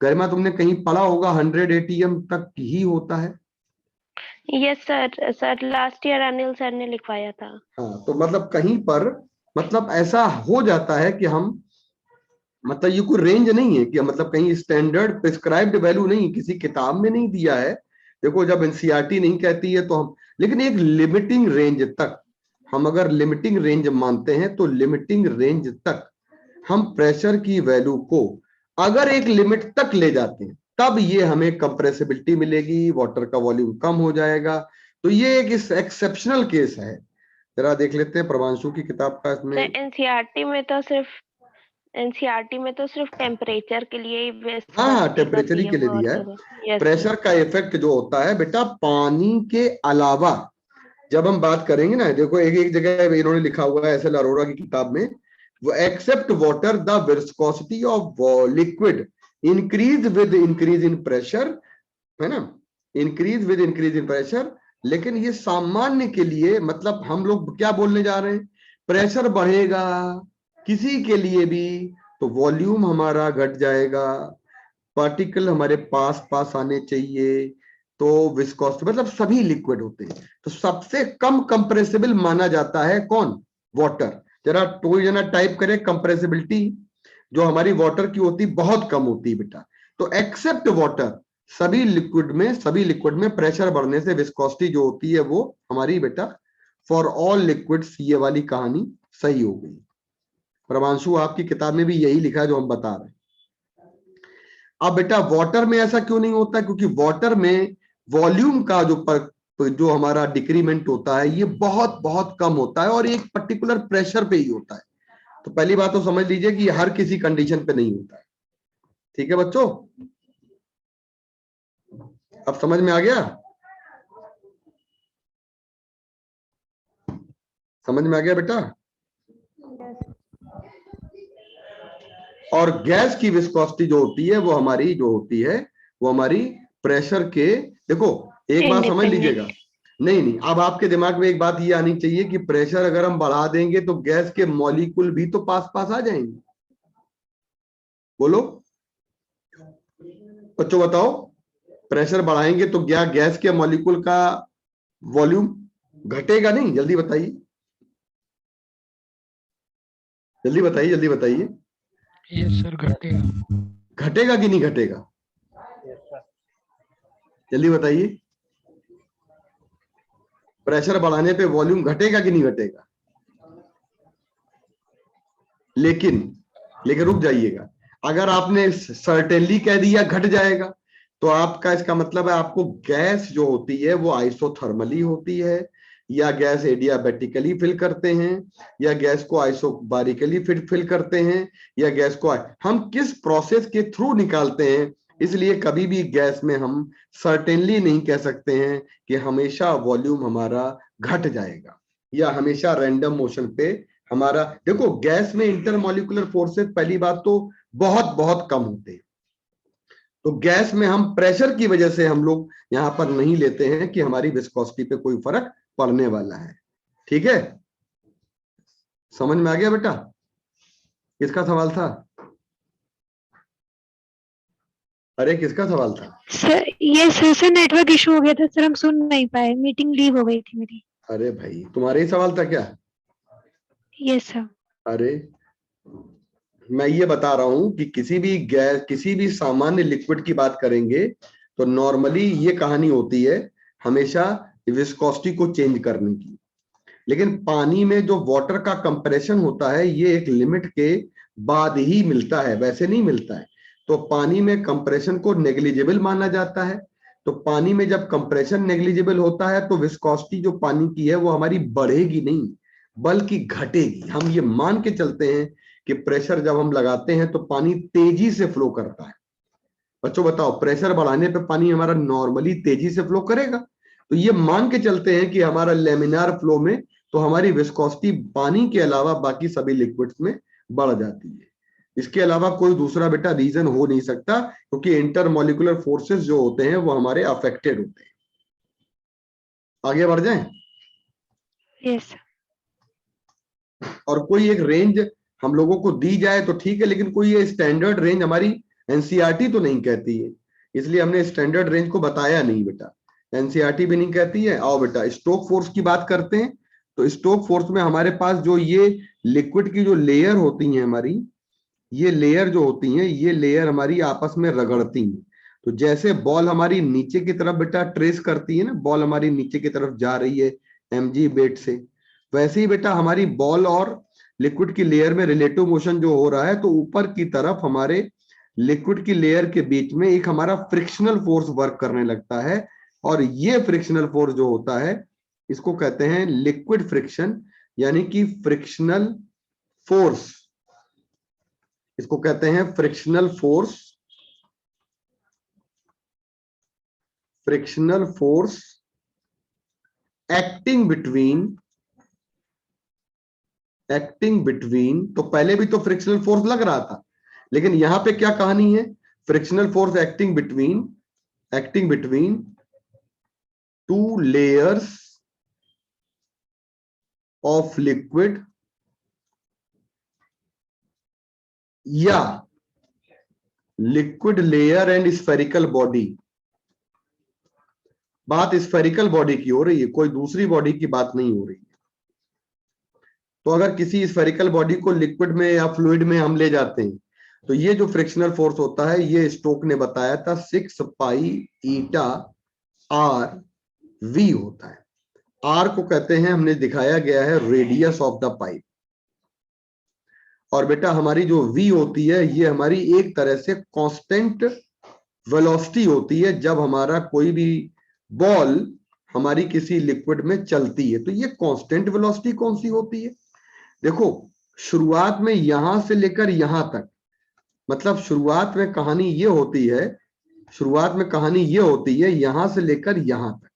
गरिमा तुमने कहीं पढ़ा होगा 100 ATM तक ही होता है। Yes sir, sir last year Anil sir ने लिखवाया था। हाँ, तो मतलब कहीं पर मतलब ऐसा हो जाता है कि हम, मतलब ये कोई रेंज नहीं है कि मतलब कहीं स्टैंडर्ड प्रिस्क्राइब्ड वैल्यू नहीं, किसी किताब में नहीं दिया है। देखो जब एनसीईआरटी नहीं कहती है तो हम, लेकिन एक लिमिटिंग रेंज तक हम अगर लिमिटिंग रेंज मानते हैं तो लिमिटिंग रेंज तक हम प्रेशर की वैल्यू को अगर एक लिमिट तक ले जाते हैं तब ये हमें कंप्रेसिबिलिटी मिलेगी, वाटर का वॉल्यूम कम हो जाएगा। तो ये एक एक्सेप्शनल केस है। जरा देख लेते हैं प्रभांशु की किताब का इसमें। एनसीईआरटी में तो सिर्फ टेम्परेचर के लिए ही हाँ, viscosity का टेम्परेचर ही के लिए नियम दिया और है। यस प्रेशर का इफेक्ट जो होता है बेटा पानी के अलावा, जब हम बात करेंगे ना, देखो एक एक जगह इन्होंने लिखा हुआ है एस एल अरोरा की किताब में, वो except water the viscosity of liquid increase with increase in pressure, है ना, increase with increase in pressure. लेकिन ये सामान्य के लिए, मतलब हम लोग क्या बोलने जा रहे हैं, प्रेशर बढ़ेगा किसी के लिए भी तो वॉल्यूम हमारा घट जाएगा, पार्टिकल हमारे पास पास आने चाहिए। तो विस्कोसिटी मतलब सभी लिक्विड होते हैं तो सबसे कम कंप्रेसिबल माना जाता है कौन, वाटर। जरा कोई जना टाइप करे कंप्रेसिबिलिटी जो हमारी वाटर की होती बहुत कम होती है बेटा। तो एक्सेप्ट वाटर, सभी लिक्विड में प्रेशर बढ़ने से विस्कोसिटी जो होती है वो हमारी बेटा फॉर ऑल लिक्विड्स, ये वाली कहानी सही हो गई। प्रभांशु आपकी किताब में भी यही लिखा है जो हम बता रहे हैं। अब बेटा वाटर में ऐसा क्यों नहीं होता, क्योंकि वाटर में वॉल्यूम का जो हमारा डिक्रीमेंट होता है ये बहुत बहुत कम होता है और एक पर्टिकुलर प्रेशर पे ही होता है। तो पहली बात तो समझ लीजिए कि ये हर किसी कंडीशन पे नहीं होता है। ठीक है बच्चों, अब समझ में आ गया, समझ में आ गया बेटा। और गैस की विस्कोसिटी जो होती है वो हमारी जो होती है वो हमारी प्रेशर के, देखो एक बात समझ लीजिएगा, नहीं, अब आपके दिमाग में एक बात ये आनी चाहिए कि प्रेशर अगर हम बढ़ा देंगे तो गैस के मॉलिक्यूल भी तो पास पास आ जाएंगे। बोलो बच्चों बताओ, प्रेशर बढ़ाएंगे तो क्या गैस के मॉलिक्यूल का वॉल्यूम घटेगा नहीं? जल्दी बताइए, जल्दी बताइए, जल्दी बताइए। यस सर, घटेगा। घटेगा कि नहीं घटेगा? Yes sir. जल्दी बताइए, प्रेशर बढ़ाने पे वॉल्यूम घटेगा कि नहीं घटेगा? लेकिन रुक जाइएगा, अगर आपने सर्टेनली कह दिया घट जाएगा तो आपका इसका मतलब है आपको गैस जो होती है वो आइसोथर्मली होती है, या गैस एडियाबैटिकली फिल करते हैं, या गैस को आइसोबारिकली फिल करते हैं, या गैस को हम किस प्रोसेस के थ्रू निकालते हैं। इसलिए कभी भी गैस में हम सर्टेनली नहीं कह सकते हैं कि हमेशा वॉल्यूम हमारा घट जाएगा या हमेशा रैंडम मोशन पे हमारा। देखो गैस में इंटरमॉलिक्यूलर फोर्सेस पहली बात तो बहुत बहुत कम होते हैं, तो गैस में हम प्रेशर की वजह से हम लोग यहां पर नहीं लेते हैं कि हमारी विस्कोसिटी पे कोई फर्क पड़ने वाला है। ठीक है, समझ में आ गया बेटा? किसका सवाल था? अरे किसका सवाल था? सर ये सर नेटवर्क इशू हो गया था सर, हम सुन नहीं पाए, मीटिंग लीव हो गई थी मेरी। अरे भाई तुम्हारे ही सवाल था क्या? Yes, sir. अरे मैं ये बता रहा हूं कि किसी भी गैस, किसी भी सामान्य लिक्विड की बात करेंगे तो नॉर्मली ये कहानी होती है हमेशा विस्कोसिटी को चेंज करने की। लेकिन पानी में जो वाटर का कंप्रेशन होता है ये एक लिमिट के बाद ही मिलता है, वैसे नहीं मिलता है। तो पानी में कंप्रेशन को नेग्लिजिबल माना जाता है। तो पानी में जब कंप्रेशन नेग्लिजिबल होता है तो विस्कोसिटी जो पानी की है वो हमारी बढ़ेगी नहीं बल्कि घटेगी। हम ये मान के चलते हैं कि प्रेशर जब हम लगाते हैं तो पानी तेजी से फ्लो करता है। बच्चों बताओ, प्रेशर बढ़ाने पे पानी हमारा नॉर्मली तेजी से फ्लो करेगा? तो ये मान के चलते हैं कि हमारा लेमिनार फ्लो में तो हमारी विस्कोसिटी पानी के अलावा बाकी सभी लिक्विड्स में बढ़ जाती है। इसके अलावा कोई दूसरा बेटा रीजन हो नहीं सकता, क्योंकि इंटरमोलिकुलर फोर्सेस जो होते हैं वो हमारे अफेक्टेड होते हैं। आगे बढ़ जाएं। Yes, sir. और कोई एक रेंज हम लोगों को दी जाए तो ठीक है, लेकिन कोई ये स्टैंडर्ड रेंज हमारी एनसीईआरटी तो नहीं कहती है, इसलिए हमने स्टैंडर्ड रेंज को बताया नहीं बेटा। एनसीईआरटी भी नहीं कहती है। आओ बेटा स्टोक फोर्स की बात करते हैं। तो स्टोक फोर्स में हमारे पास जो ये लिक्विड की जो लेयर होती हैं हमारी, ये लेयर जो होती हैं, ये लेयर हमारी आपस में रगड़ती हैं। तो जैसे बॉल हमारी नीचे की तरफ बेटा ट्रेस करती है ना, बॉल हमारी नीचे की तरफ जा रही है एमजी बेट से, वैसे ही बेटा हमारी बॉल और लिक्विड की लेयर में रिलेटिव मोशन जो हो रहा है, तो ऊपर की तरफ हमारे लिक्विड की लेयर के बीच में एक हमारा फ्रिक्शनल फोर्स वर्क करने लगता है। और ये फ्रिक्शनल फोर्स जो होता है इसको कहते हैं लिक्विड फ्रिक्शन, यानी कि फ्रिक्शनल फोर्स। इसको कहते हैं frictional force. Frictional force acting between, तो पहले भी तो फ्रिक्शनल फोर्स लग रहा था, लेकिन यहां पे क्या कहानी है? Frictional force acting between two layers of liquid या liquid layer and spherical body. बात स्फेरिकल बॉडी की हो रही है, कोई दूसरी बॉडी की बात नहीं हो रही है। तो अगर किसी स्फेरिकल बॉडी को लिक्विड में या फ्लूइड में हम ले जाते हैं तो ये जो फ्रिक्शनल फोर्स होता है ये स्टोक ने बताया था 6 पाई ईटा आर वी होता है। आर को कहते हैं, हमने दिखाया गया है, रेडियस ऑफ द पाइप। और बेटा हमारी जो वी होती है ये हमारी एक तरह से कांस्टेंट वेलोसिटी होती है जब हमारा कोई भी बॉल हमारी किसी लिक्विड में चलती है। तो ये कांस्टेंट वेलोसिटी कौन सी होती है? देखो शुरुआत में यहां से लेकर यहां तक, मतलब शुरुआत में कहानी ये होती है यहां से लेकर यहां तक।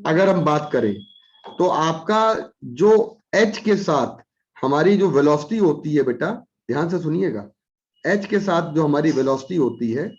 अगर हम बात करें तो आपका जो h के साथ हमारी जो वेलोसिटी होती है बेटा, ध्यान से सुनिएगा, h के साथ जो हमारी वेलोसिटी होती है,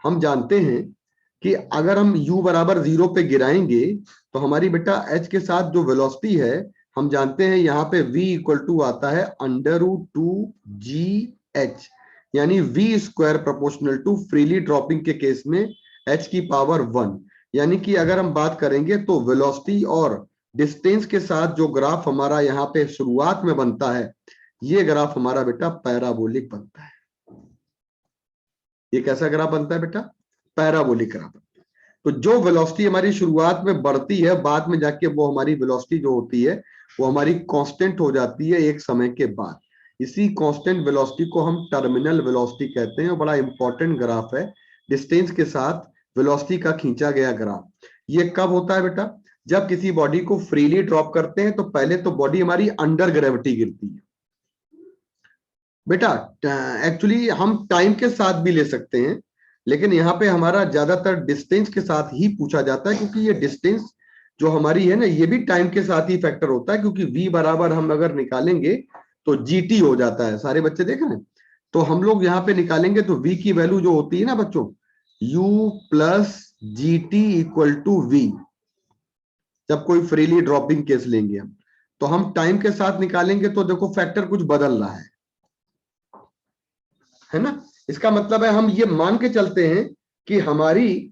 हम जानते हैं कि अगर हम u बराबर 0 पे गिराएंगे तो हमारी बेटा h के साथ जो वेलोसिटी है, हम जानते हैं यहाँ पे v इक्वल टू आता है √2gh, यानी v square proportional to freely dropping के केस में h की पावर 1। यानी कि अगर हम बात करेंगे तो वेलोसिटी और डिस्टेंस के साथ जो ग्राफ हमारा यहाँ पे शुरुआत में बनता है, ये ग्राफ हमारा बेटा पैराबोलिक बनता है। ये कैसा ग्राफ बनता है बेटा? पैराबोलिक ग्राफ बनता है। तो जो वेलोसिटी हमारी शुरुआत में बढ़ती है, बाद में जाके वो हमारी वेलोसिटी जो होती है वो हमारी कांस्टेंट हो जाती है एक समय के बाद। इसी कांस्टेंट वेलोसिटी को हम टर्मिनल वेलोसिटी कहते हैं। बड़ा इंपॉर्टेंट ग्राफ है, डिस्टेंस के साथ वेलोसिटी का खींचा गया ग्राफ। ये कब होता है बेटा? जब किसी बॉडी को फ्रीली ड्रॉप करते हैं तो पहले तो बॉडी हमारी अंडर ग्रेविटी गिरती है बेटा। एक्चुअली हम टाइम के साथ भी ले सकते हैं, लेकिन यहाँ पे हमारा ज्यादातर डिस्टेंस के साथ ही पूछा जाता है, क्योंकि ये डिस्टेंस जो हमारी है ना, ये भी टाइम के साथ ही फैक्टर होता है, क्योंकि v बराबर हम अगर निकालेंगे तो gt हो जाता है। सारे बच्चे देख रहे हैं? तो हम लोग यहाँ पे निकालेंगे तो v की वैल्यू जो होती है ना बच्चों, u plus gt equal to v, जब कोई फ्रीली ड्रॉपिंग केस लेंगे हम, तो हम टाइम के साथ निकालेंगे तो देखो फैक्टर कुछ बदल रहा है ना। इसका मतलब है हम ये मान के चलते हैं कि हमारी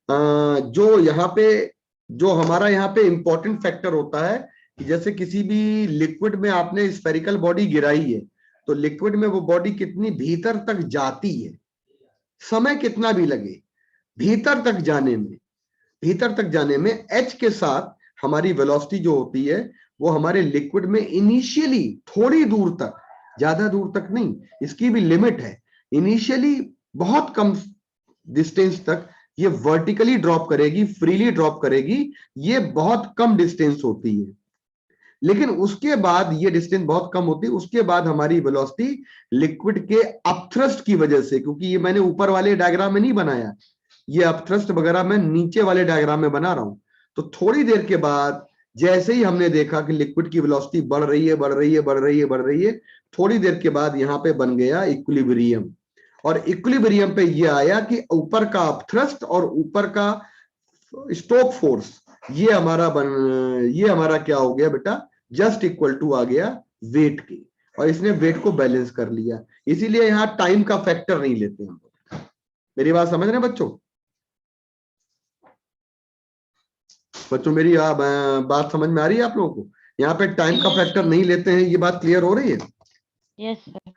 जो यहाँ पे जो हमारा यहाँ पे इंपॉर्टेंट फैक्टर होता है कि जैसे किसी भी लिक्विड में आपने स्फेरिकल बॉडी गिराई है तो लिक्विड में वो बॉडी कितनी भीतर तक जाती है, समय कितना भी लगे भीतर तक जाने में एच के साथ हमारी वेलोसिटी जो होती है वो हमारे लिक्विड में इनिशियली थोड़ी दूर तक, ज्यादा दूर तक नहीं, इसकी भी लिमिट है, इनिशियली बहुत कम डिस्टेंस तक ये वर्टिकली ड्रॉप करेगी, फ्रीली ड्रॉप करेगी, ये बहुत कम डिस्टेंस होती है। लेकिन उसके बाद ये डिस्टेंस बहुत कम होती है, उसके बाद हमारी वेलोसिटी लिक्विड के अपथ्रस्ट की वजह से, क्योंकि ये मैंने ऊपर वाले डायग्राम में नहीं बनाया, ये अपथ्रस्ट वगैरह मैं नीचे वाले डायग्राम में बना रहा हूं, तो थोड़ी देर के बाद जैसे ही हमने देखा कि लिक्विड की वेलोसिटी बढ़ रही है, थोड़ी देर के बाद यहाँ पे बन गया इक्विलिब्रियम, और इक्विलिब्रियम पे ये आया कि ऊपर का अपथ्रस्ट और ऊपर का स्टोक फोर्स ये हमारा क्या हो गया बेटा, जस्ट इक्वल टू आ गया वेट के, और इसने वेट को बैलेंस कर लिया। इसीलिए यहाँ टाइम का फैक्टर नहीं लेते हम। मेरी बात समझ रहे हैं बच्चों मेरी बात समझ में आ रही है आप लोगों को? यहाँ पे टाइम का फैक्टर नहीं लेते हैं, ये बात क्लियर हो रही है? Yes sir.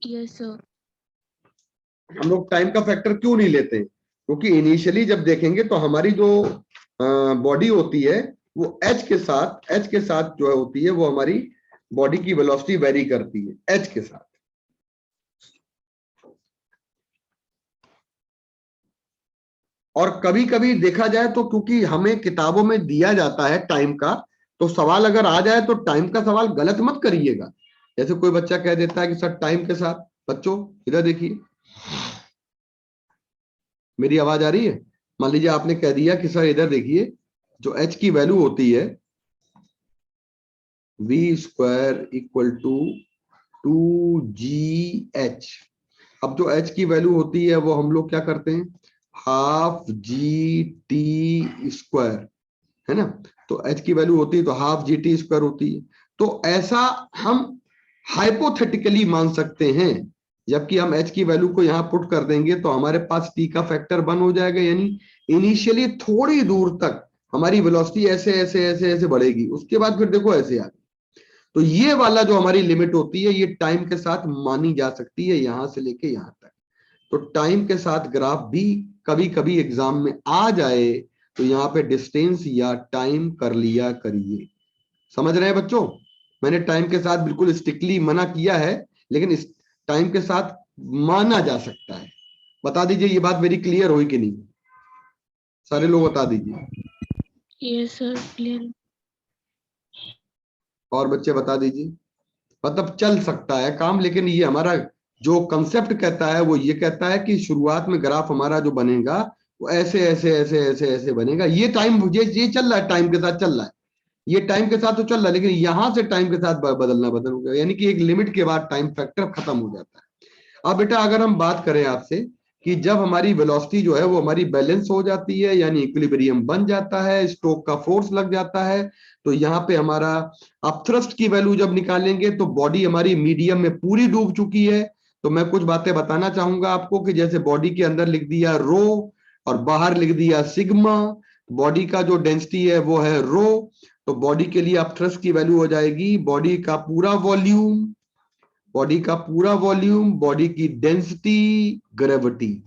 Yes sir. हम लोग टाइम का फैक्टर क्यों नहीं लेते? क्योंकि इनिशियली जब देखेंगे तो हमारी जो बॉडी होती है वो एच के साथ जो होती है वो हमारी बॉडी की वेलोसिटी वेरी करती है एच के साथ। और कभी कभी देखा जाए तो क्योंकि हमें किताबों में दिया जाता है टाइम का, तो सवाल अगर आ जाए तो टाइम का सवाल गलत मत करिएगा। जैसे कोई बच्चा कह देता है कि सर टाइम के साथ, बच्चों इधर देखिए, मेरी आवाज आ रही है? मान लीजिए आपने कह दिया कि सर इधर देखिए, जो h की वैल्यू होती है v² = 2gh। अब जो h की वैल्यू होती है वो हम लोग क्या करते हैं, ½ gt², है ना? तो h की वैल्यू होती है तो ½ gt² होती है। तो ऐसा हम हाइपोथेटिकली मान सकते हैं, जबकि हम h की वैल्यू को यहां पुट कर देंगे तो हमारे पास t का फैक्टर 1 हो जाएगा, यानी इनिशियली थोड़ी दूर तक हमारी वेलोसिटी ऐसे ऐसे ऐसे ऐसे बढ़ेगी, उसके बाद फिर देखो ऐसे आ गई। तो ये वाला जो हमारी लिमिट होती है ये टाइम के साथ मानी जा सकती है, यहां से लेके यहां तक। तो टाइम के साथ ग्राफ भी कभी कभी एग्जाम में आ जाए तो यहाँ पे डिस्टेंस या टाइम कर लिया करिए। समझ रहे हैं बच्चों? मैंने टाइम के साथ बिल्कुल स्ट्रिक्टली मना किया है, लेकिन इस टाइम के साथ माना जा सकता है। बता दीजिए ये बात मेरी क्लियर हुई कि नहीं? सारे लोग बता दीजिए। Yes sir, clear. और बच्चे बता दीजिए। मतलब चल सकता है काम, लेकिन ये हमारा जो कंसेप्ट कहता है वो ये कहता है कि शुरुआत में ग्राफ हमारा जो बनेगा वो ऐसे ऐसे ऐसे ऐसे ऐसे बनेगा। ये टाइम ये चल रहा है, टाइम के साथ चल रहा है, ये टाइम के साथ तो चल रहा है, लेकिन यहां से टाइम के साथ बदलना बदल गया, यानी कि एक लिमिट के बाद टाइम फैक्टर खत्म हो जाता है। अब बेटा अगर हम बात करें आपसे कि जब हमारी वेलोसिटी जो है वो हमारी बैलेंस हो जाती है, यानी इक्विलिब्रियम बन जाता है, स्टोक का फोर्स लग जाता है, तो यहाँ पे हमारा अपथ्रस्ट की वैल्यू जब निकालेंगे तो बॉडी हमारी मीडियम में पूरी डूब चुकी है। तो मैं कुछ बातें बताना चाहूंगा आपको कि जैसे बॉडी के अंदर लिख दिया रो और बाहर लिख दिया सिग्मा, बॉडी का जो डेंसिटी है वो है रो, तो बॉडी के लिए अपथ्रस्ट की वैल्यू हो जाएगी बॉडी का पूरा वॉल्यूम, बॉडी की डेंसिटी, ग्रेविटी।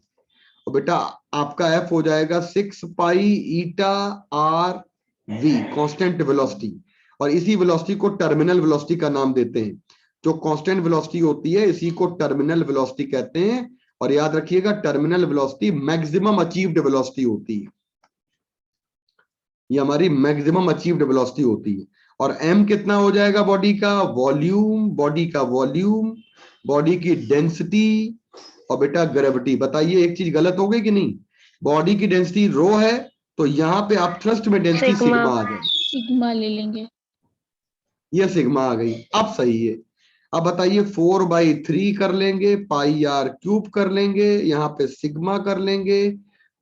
और बेटा आपका एफ हो जाएगा 6 पाई ईटा आर वी, कांस्टेंट वेलोसिटी। और इसी वेलोसिटी को टर्मिनल वेलोसिटी का नाम देते हैं। जो कांस्टेंट वेलोसिटी होती है इसी को टर्मिनल वेलोसिटी कहते हैं। और याद रखिएगा terminal velocity maximum achieved velocity होती है, ये हमारी मैक्सिमम अचीव्ड वेलोसिटी होती है। और m कितना हो जाएगा बॉडी का वॉल्यूम, बॉडी की डेंसिटी और बेटा ग्रेविटी। बताइए एक चीज गलत हो गई कि नहीं? बॉडी की डेंसिटी रो है तो यहाँ पे आप थ्रस्ट में डेंसिटी सिग्मा आ जाएगी, सिग्मा ले लेंगे, ये सिग्मा आ गई, अब सही है। अब बताइए 4/3 कर लेंगे, πr³ कर लेंगे, यहाँ पे सिग्मा कर लेंगे।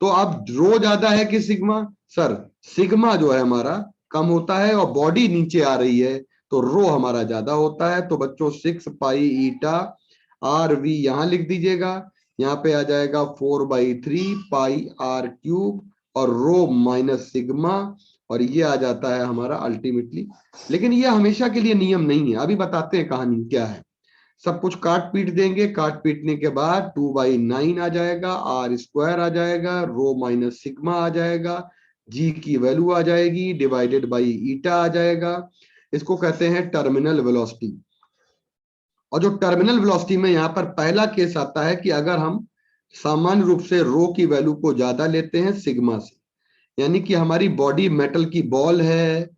तो अब रो ज्यादा है कि सिग्मा? सर सिग्मा जो है हमारा कम होता है और बॉडी नीचे आ रही है तो रो हमारा ज्यादा होता है। तो बच्चों 6 पाई ईटा आर वी यहां लिख दीजिएगा, यहाँ पे आ जाएगा 4/3 पाई आर क्यूब और रो माइनस सिग्मा, और ये आ जाता है हमारा अल्टीमेटली। लेकिन ये हमेशा के लिए नियम नहीं है, अभी बताते हैं कहानी क्या है। सब कुछ काट पीट देंगे, काट पीटने के बाद 2/9 आ जाएगा, आर स्क्वायर आ जाएगा, रो माइनस सिग्मा आ जाएगा, जी की वैल्यू आ जाएगी, डिवाइडेड बाई ईटा आ जाएगा। इसको कहते हैं टर्मिनल वेलोसिटी। और जो टर्मिनल वेलोसिटी में यहाँ पर पहला केस आता है कि अगर हम सामान्य रूप से रो की वैल्यू को ज्यादा लेते हैं सिग्मा से, यानी कि हमारी बॉडी मेटल की बॉल है,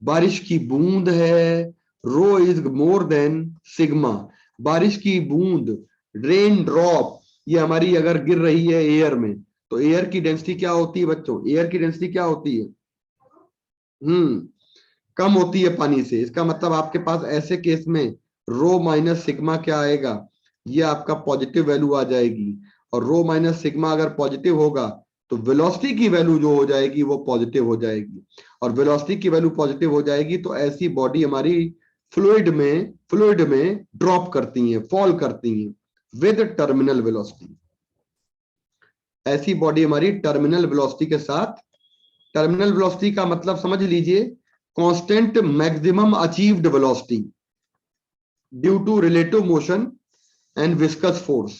बारिश की बूंद है, रो इज मोर देन सिग्मा। बारिश की बूंद, रेन ड्रॉप, ये हमारी अगर गिर रही है एयर में, तो एयर की डेंसिटी क्या होती है बच्चों? एयर की डेंसिटी क्या होती है? कम होती है पानी से। इसका मतलब आपके पास ऐसे केस में रो माइनस सिग्मा क्या आएगा? ये आपका पॉजिटिव वैल्यू आ जाएगी। और रो माइनस सिग्मा अगर पॉजिटिव होगा तो वेलोसिटी की वैल्यू जो हो जाएगी वो पॉजिटिव हो जाएगी। और वेलोसिटी की वैल्यू पॉजिटिव हो जाएगी तो ऐसी बॉडी हमारी फ्लूइड में ड्रॉप करती हैं, फॉल करती हैं विद टर्मिनल वेलोसिटी। ऐसी बॉडी हमारी टर्मिनल वेलोसिटी के साथ, टर्मिनल वेलोसिटी का मतलब समझ लीजिए constant maximum achieved velocity due to relative motion and viscous force.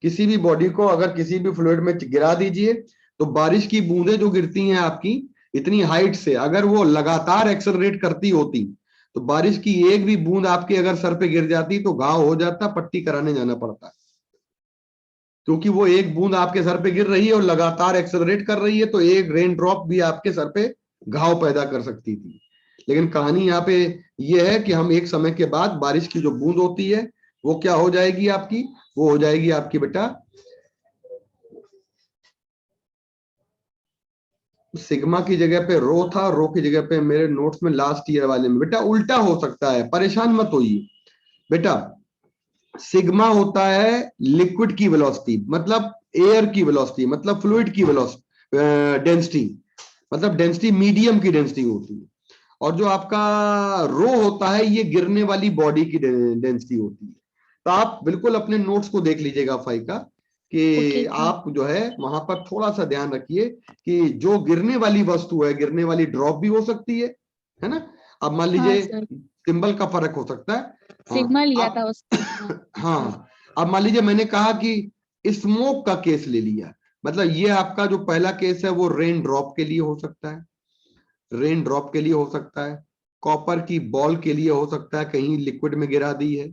किसी भी बॉडी को अगर किसी भी फ्लूइड में गिरा दीजिए तो बारिश की बूंदें जो गिरती हैं आपकी इतनी हाइट से, अगर वो लगातार एक्सेलरेट करती होती तो बारिश की एक भी बूंद आपके अगर सर पे गिर जाती तो घाव हो जाता, पट्टी कराने जाना पड़ता। क्योंकि वो एक बूंद आपके सर पे गिर रही है और लगातार एक्सेलरेट कर रही है, तो एक रेन ड्रॉप भी आपके सर पे घाव पैदा कर सकती थी। लेकिन कहानी यहाँ पे ये है कि हम एक समय के बाद बारिश की जो बूंद होती है वो क्या हो जाएगी आपकी? वो हो जाएगी आपकी बेटा सिग्मा की जगह पे रो था, रो की जगह पे मेरे नोट्स में लास्ट ईयर वाले में बेटा उल्टा हो सकता है, परेशान मत होइए बेटा। सिग्मा होता है लिक्विड की वेलोसिटी, मतलब एयर की वेलोसिटी, मतलब फ्लूइड की वेलोसिटी, डेंसिटी, मतलब डेंसिटी मीडियम की डेंसिटी होती है। और जो आपका रो होता है ये गिरने वाली बॉडी की डेंसिटी होती है। तो आप बिल्कुल अपने नोट्स को देख लीजिएगा फाइव का कि आप जो है वहां पर थोड़ा सा ध्यान रखिए कि जो गिरने वाली वस्तु है, गिरने वाली ड्रॉप भी हो सकती है ना। अब मान लीजिए सिंबल का फर्क हो सकता है, सिग्मा लिया था उसको। हाँ, अब मान लीजिए मैंने कहा कि स्मोक का केस ले लिया, मतलब ये आपका जो पहला केस है वो रेन ड्रॉप के लिए हो सकता है, रेन ड्रॉप के लिए हो सकता है, कॉपर की बॉल के लिए हो सकता है, कहीं लिक्विड में गिरा दी है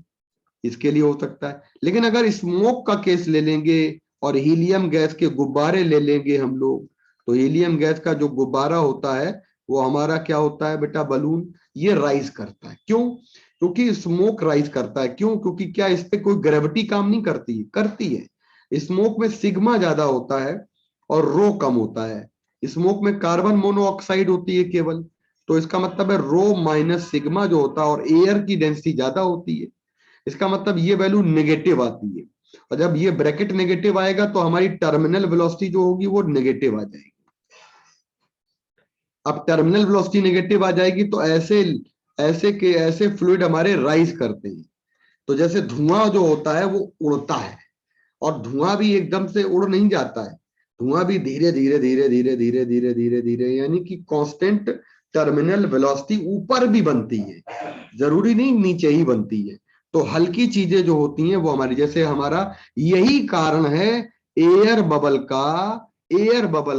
इसके लिए हो सकता है। लेकिन अगर स्मोक का केस ले लेंगे और हीलियम गैस के गुब्बारे ले लेंगे हम लोग, तो हीलियम गैस का जो गुब्बारा होता है वो हमारा क्या होता है बेटा? बलून। ये राइज करता है। क्यों? क्योंकि स्मोक राइज करता है। क्यों? क्योंकि क्या इस पे कोई ग्रेविटी काम नहीं करती? करती है। स्मोक में सिग्मा ज्यादा होता है और रो कम होता है। स्मोक में कार्बन मोनोऑक्साइड होती है केवल, तो इसका मतलब है रो माइनस सिग्मा जो होता है, और एयर की डेंसिटी ज्यादा होती है, इसका मतलब ये वैल्यू नेगेटिव आती है। और जब ये ब्रैकेट नेगेटिव आएगा तो हमारी टर्मिनल वेलोसिटी जो होगी वो नेगेटिव आ जाएगी। अब टर्मिनल वेलोसिटी नेगेटिव आ जाएगी तो ऐसे फ्लूइड हमारे राइज करते हैं। तो जैसे धुआं जो होता है वो उड़ता है, और धुआं भी एकदम से उड़ नहीं जाता है, धुआं भी धीरे धीरे धीरे धीरे धीरे धीरे धीरे धीरे, यानी कि कांस्टेंट टर्मिनल वेलोसिटी ऊपर भी बनती है, जरूरी नहीं नीचे ही बनती है। तो हल्की चीजें जो होती हैं वो हमारी, जैसे हमारा यही कारण है एयर बबल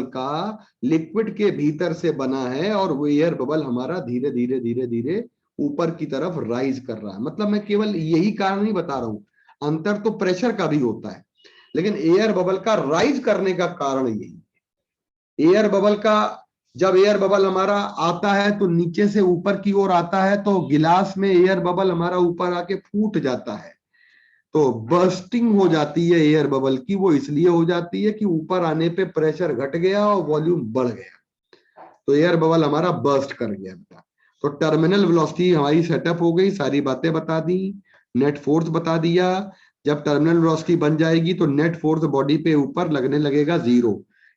का लिक्विड के भीतर से बना है, और वो एयर बबल हमारा धीरे धीरे धीरे धीरे ऊपर की तरफ राइज कर रहा है। मतलब मैं केवल यही कारण नहीं बता रहा हूं, अंतर तो प्रेशर का भी होता है, लेकिन एयर बबल का राइज करने का कारण यही है। एयर बबल का, जब एयर बबल हमारा आता है तो नीचे से ऊपर की ओर आता है, तो गिलास में एयर बबल हमारा ऊपर आके फूट जाता है, तो बर्स्टिंग हो जाती है एयर बबल की। वो इसलिए हो जाती है कि ऊपर आने पे प्रेशर घट गया और वॉल्यूम बढ़ गया, तो एयर बबल हमारा बर्स्ट कर गया बेटा। तो टर्मिनल वेलोसिटी हमारी सेटअप हो गई, सारी बातें बता दी, नेट फोर्स बता दिया। जब टर्मिनल वेलोसिटी बन जाएगी तो नेट फोर्स बॉडी पे ऊपर लगने लगेगा 0।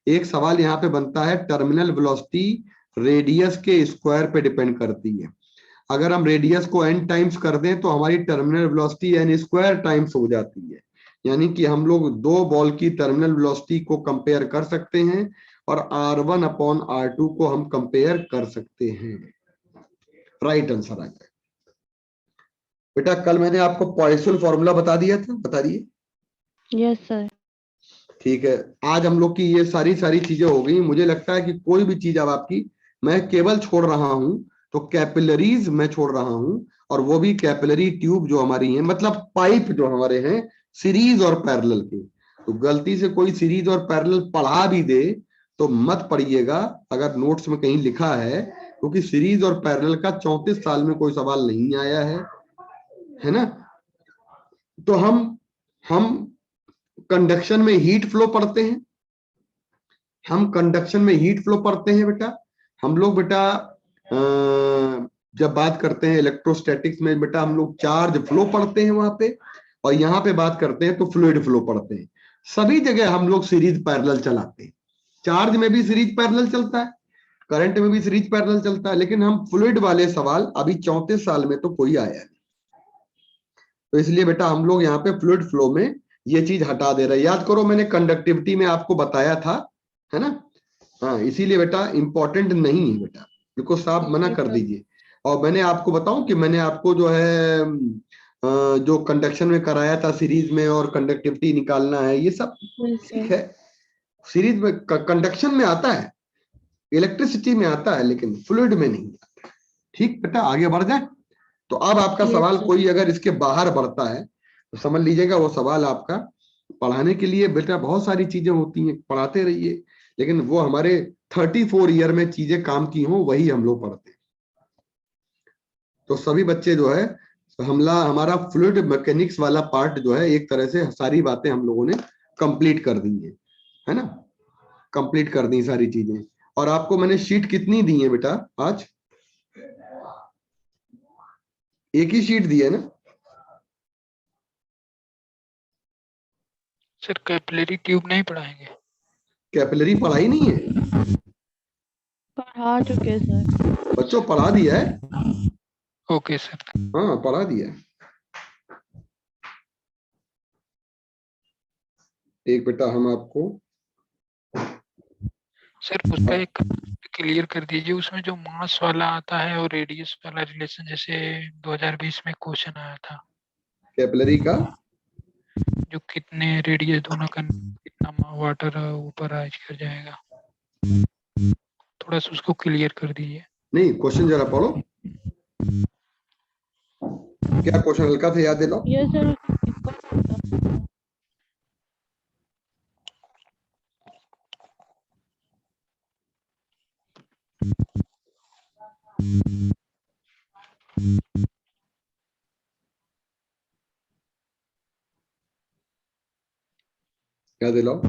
एक सवाल यहाँ पे बनता है, टर्मिनल वेलोसिटी रेडियस के स्क्वायर पे डिपेंड करती है। अगर हम रेडियस को n टाइम्स कर दें तो हमारी terminal velocity n square times हो जाती है। यानी कि हम लोग दो बॉल की टर्मिनल वेलोसिटी को कंपेयर कर सकते हैं और R1 अपॉन R2 को हम कंपेयर कर सकते हैं। राइट आंसर आ जाए। बेटा कल मैंने आपको पॉइसन फॉर्मूला बता दिया था, बता दिए? Yes sir. ठीक है, आज हम लोग की ये सारी चीजें हो गई। मुझे लगता है कि कोई भी चीज अब आपकी मैं केवल छोड़ रहा हूं तो कैपिलरीज मैं छोड़ रहा हूं, और वो भी कैपिलरी ट्यूब जो हमारी है, मतलब पाइप जो हमारे हैं सीरीज और पैरेलल के। तो गलती से कोई सीरीज और पैरेलल पढ़ा भी दे तो मत पढ़िएगा अगर नोट्स में कहीं लिखा है, क्योंकि सीरीज और पैरेलल का 34 साल में कोई सवाल नहीं आया है ना। तो हम कंडक्शन में हीट फ्लो पढ़ते हैं, हम कंडक्शन में हीट फ्लो पढ़ते हैं बेटा। हम लोग बेटा जब बात करते हैं इलेक्ट्रोस्टैटिक्स में बेटा हम लोग चार्ज फ्लो पढ़ते हैं वहां पे, और यहाँ पे बात करते हैं तो फ्लूइड फ्लो पढ़ते हैं। सभी जगह हम लोग सीरीज पैरेलल चलाते हैं। चार्ज में भी सीरीज पैरेलल चलता है, करंट में भी सीरीज पैरेलल चलता है, लेकिन हम फ्लूइड वाले सवाल अभी 34 साल में तो कोई आया नहीं। तो इसलिए बेटा हम लोग यहाँ पे फ्लूइड फ्लो में ये चीज हटा दे रहे हैं। याद करो मैंने कंडक्टिविटी में आपको बताया था, है ना। हाँ, इसीलिए बेटा इंपॉर्टेंट नहीं है बेटा, बिल्कुल साफ मना कर दीजिए। और मैंने आपको बताऊं कि मैंने आपको जो है जो कंडक्शन में कराया था सीरीज में और कंडक्टिविटी निकालना है, ये सब ठीक है। सीरीज में कंडक्शन में आता है, इलेक्ट्रिसिटी में आता है, लेकिन फ्लूइड में नहीं आता। ठीक बेटा, आगे बढ़ जाए। तो अब आपका सवाल कोई अगर इसके बाहर बढ़ता है तो समझ लीजिएगा वो सवाल आपका। पढ़ाने के लिए बेटा बहुत सारी चीजें होती हैं, पढ़ाते रहिए, लेकिन वो हमारे 34 ईयर में चीजें काम की हों वही हम लोग पढ़ते हैं। तो सभी बच्चे जो है हमारा फ्लूइड मैकेनिक्स वाला पार्ट जो है एक तरह से सारी बातें हम लोगों ने कंप्लीट कर दी है ना, कंप्लीट कर दी सारी चीजें। और आपको मैंने शीट कितनी दी है बेटा आज? एक ही शीट दी है ना? सर कैपिलरी ट्यूब नहीं पढ़ाएंगे? कैपिलरी पढ़ाई नहीं है? पढ़ा चुके सर। बच्चों पढ़ा दिया है। Okay sir. हाँ पढ़ा दिया है। एक बेटा हम आपको सर उसका एक क्लियर कर दीजिए, उसमें जो मास वाला आता है और रेडियस वाला रिलेशन, जैसे 2020 में क्वेश्चन आया था, कैपिलरी का जो कितने रेडियस दोनों का कितना वाटर ऊपर राइज कर जाएगा, थोड़ा सा उसको क्लियर कर दीजिए। नहीं, क्वेश्चन जरा पढ़ो, क्या क्वेश्चन हल्का से याद दिलाओ। ये सर याद दिलाओ।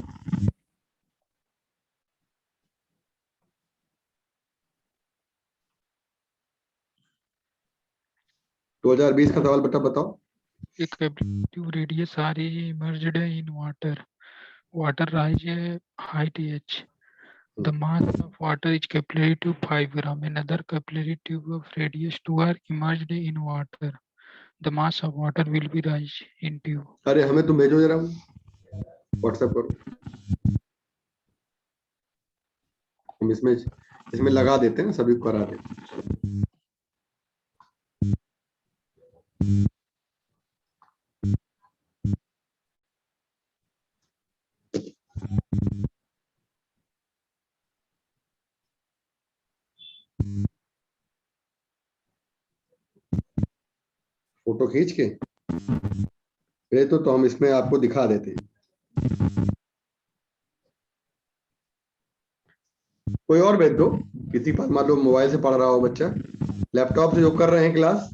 दो 2020 का सवाल बेटा बताओ। एक tube radius R immersed in water, water rise height h. The mass of water is capillary tube 5 gram. Another capillary tube of radius 2 are immersed in water. The mass of water will be rise in tube. अरे हमें तुम भेजो जरा, व्हाट्सएप करो, हम इसमें लगा देते हैं ना, सभी को करा देते हैं। फोटो खींच के भेज तो हम इसमें आपको दिखा देते हैं। कोई और भेज दो, किसी पास मान लो मोबाइल से पढ़ रहा हो बच्चा, लैपटॉप से जो कर रहे हैं क्लास।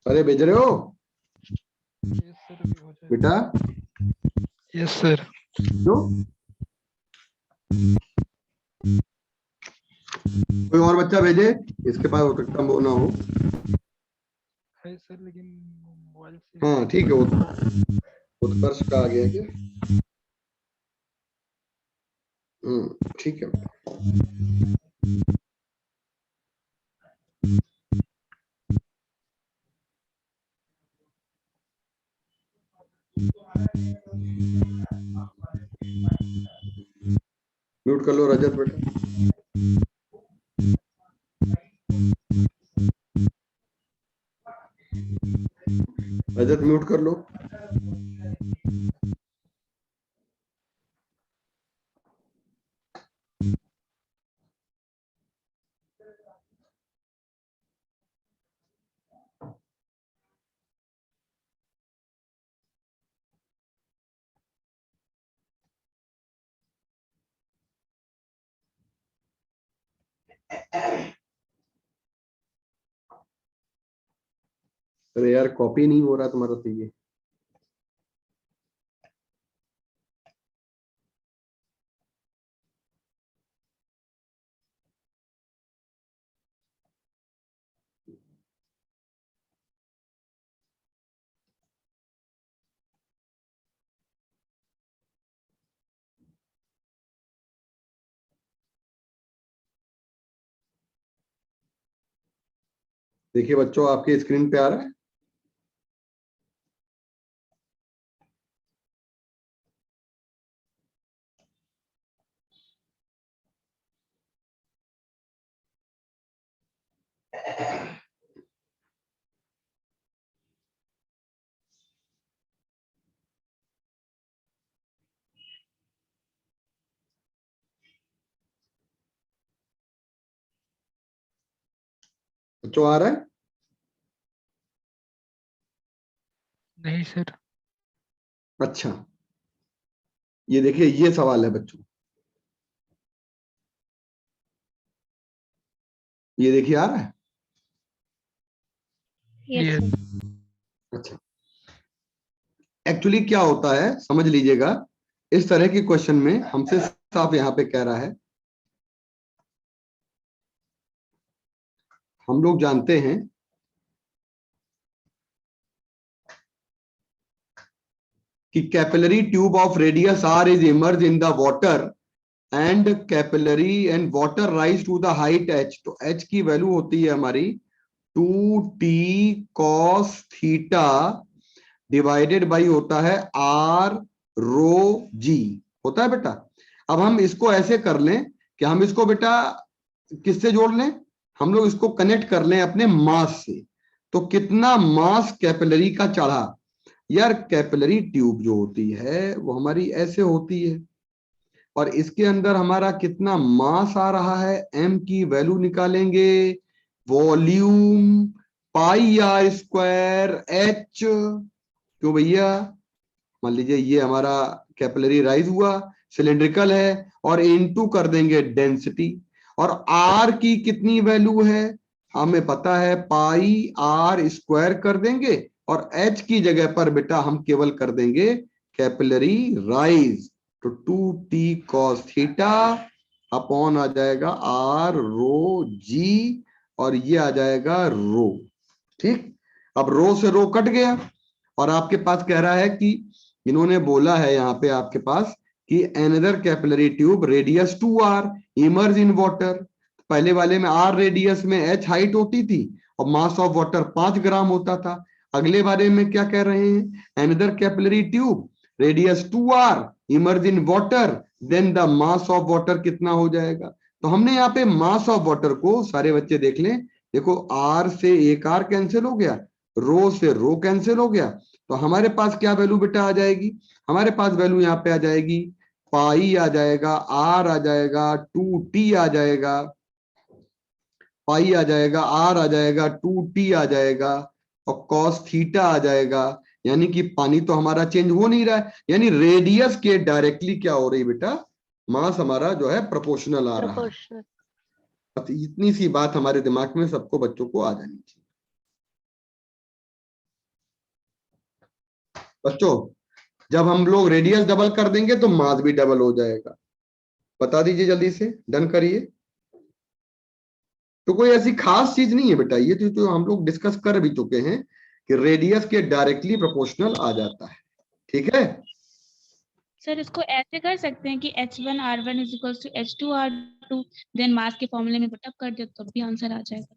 सारे भेज रहे हो यस सर, अभी हो जाएगा। बेटा? Yes sir. जो कोई और बच्चा भेजे, इसके पास हो सकता वो ना हो। है सर, लेकिन मोबाइल से। हाँ ठीक है, वो उत्कर्ष का आ गया क्या? ठीक है। म्यूट कर लो रजत बेटा। रजत म्यूट कर लो। अरे यार कॉपी नहीं हो रहा तुम्हारा तो ये। देखिए बच्चों, आपके स्क्रीन पे आ रहा है? बच्चों आ रहा है? नहीं सर। अच्छा, ये देखिए, ये सवाल है बच्चों, ये देखिए आ रहा है? Yes, yes. sir. अच्छा, एक्चुअली क्या होता है समझ लीजिएगा। इस तरह की क्वेश्चन में हमसे साफ यहाँ पे कह रहा है, हम लोग जानते हैं कि capillary tube of radius R is immerse in the water and capillary and water rise to the height H. तो एच की वैल्यू होती है हमारी 2t cos theta divided by होता है r रो g, होता है बेटा। अब हम इसको ऐसे कर लें कि हम इसको बेटा किससे जोड़ लें, हम लोग इसको कनेक्ट कर लें अपने मास से। तो कितना मास कैपिलरी का चढ़ा, यार कैपिलरी ट्यूब जो होती है वो हमारी ऐसे होती है, और इसके अंदर हमारा कितना मास आ रहा है, m की वैल्यू निकालेंगे, volume pi R square H. क्यों भैया, मान लीजिए ये हमारा कैपिलरी राइज हुआ, सिलिंड्रिकल है, और इनटू कर देंगे डेंसिटी। और आर की कितनी वैल्यू है हमें पता है, पाई आर स्क्वायर कर देंगे, और एच की जगह पर बेटा हम केवल कर देंगे कैपिलरी राइज। तो 2t cos थीटा अपॉन आ जाएगा आर रो जी, और ये आ जाएगा रो। ठीक, अब रो से रो कट गया, और आपके पास कह रहा है कि इन्होंने बोला है यहाँ पे आपके पास कि another capillary tube radius 2r immerse in water. पहले वाले में r रेडियस में h हाइट होती थी और मास ऑफ वाटर 5 ग्राम होता था। अगले बारे में क्या कह रहे हैं, another capillary tube radius 2r immerse in water, then the mass of water कितना हो जाएगा। तो हमने यहाँ पे मास ऑफ वाटर को, सारे बच्चे देख लें, देखो r से एक r कैंसिल हो गया, रो से रो कैंसिल हो गया, तो हमारे पास क्या वैल्यू बेटा आ जाएगी, हमारे पास वैल्यू यहाँ पे आ जाएगी, पाई आ जाएगा, आर आ जाएगा, 2t आ जाएगा, पाई आ जाएगा, आर आ जाएगा, 2t आ जाएगा, और कॉस थीटा आ जाएगा। यानी कि पानी तो हमारा चेंज हो नहीं रहा है, यानी रेडियस के डायरेक्टली क्या हो रही बेटा, मास हमारा जो है प्रोपोर्शनल आ रहा है। Proportional. इतनी सी बात हमारे दिमाग में सबको बच्चों को आ जानी चाहिए। बच्चों जब हम लोग रेडियस डबल कर देंगे तो मास भी डबल हो जाएगा। बता दीजिए जल्दी से, डन करिए। तो कोई ऐसी खास चीज नहीं है बेटा, ये तो हम लोग डिस्कस कर भी चुके हैं कि रेडियस के डायरेक्टली प्रोपोर्शनल आ जाता है। ठीक है, सर इसको ऐसे कर सकते हैं कि H1 R1 is equal to H2 R2, then mass के फॉर्मूले में पुटअप कर दो तब भी आंसर आ जाएगा।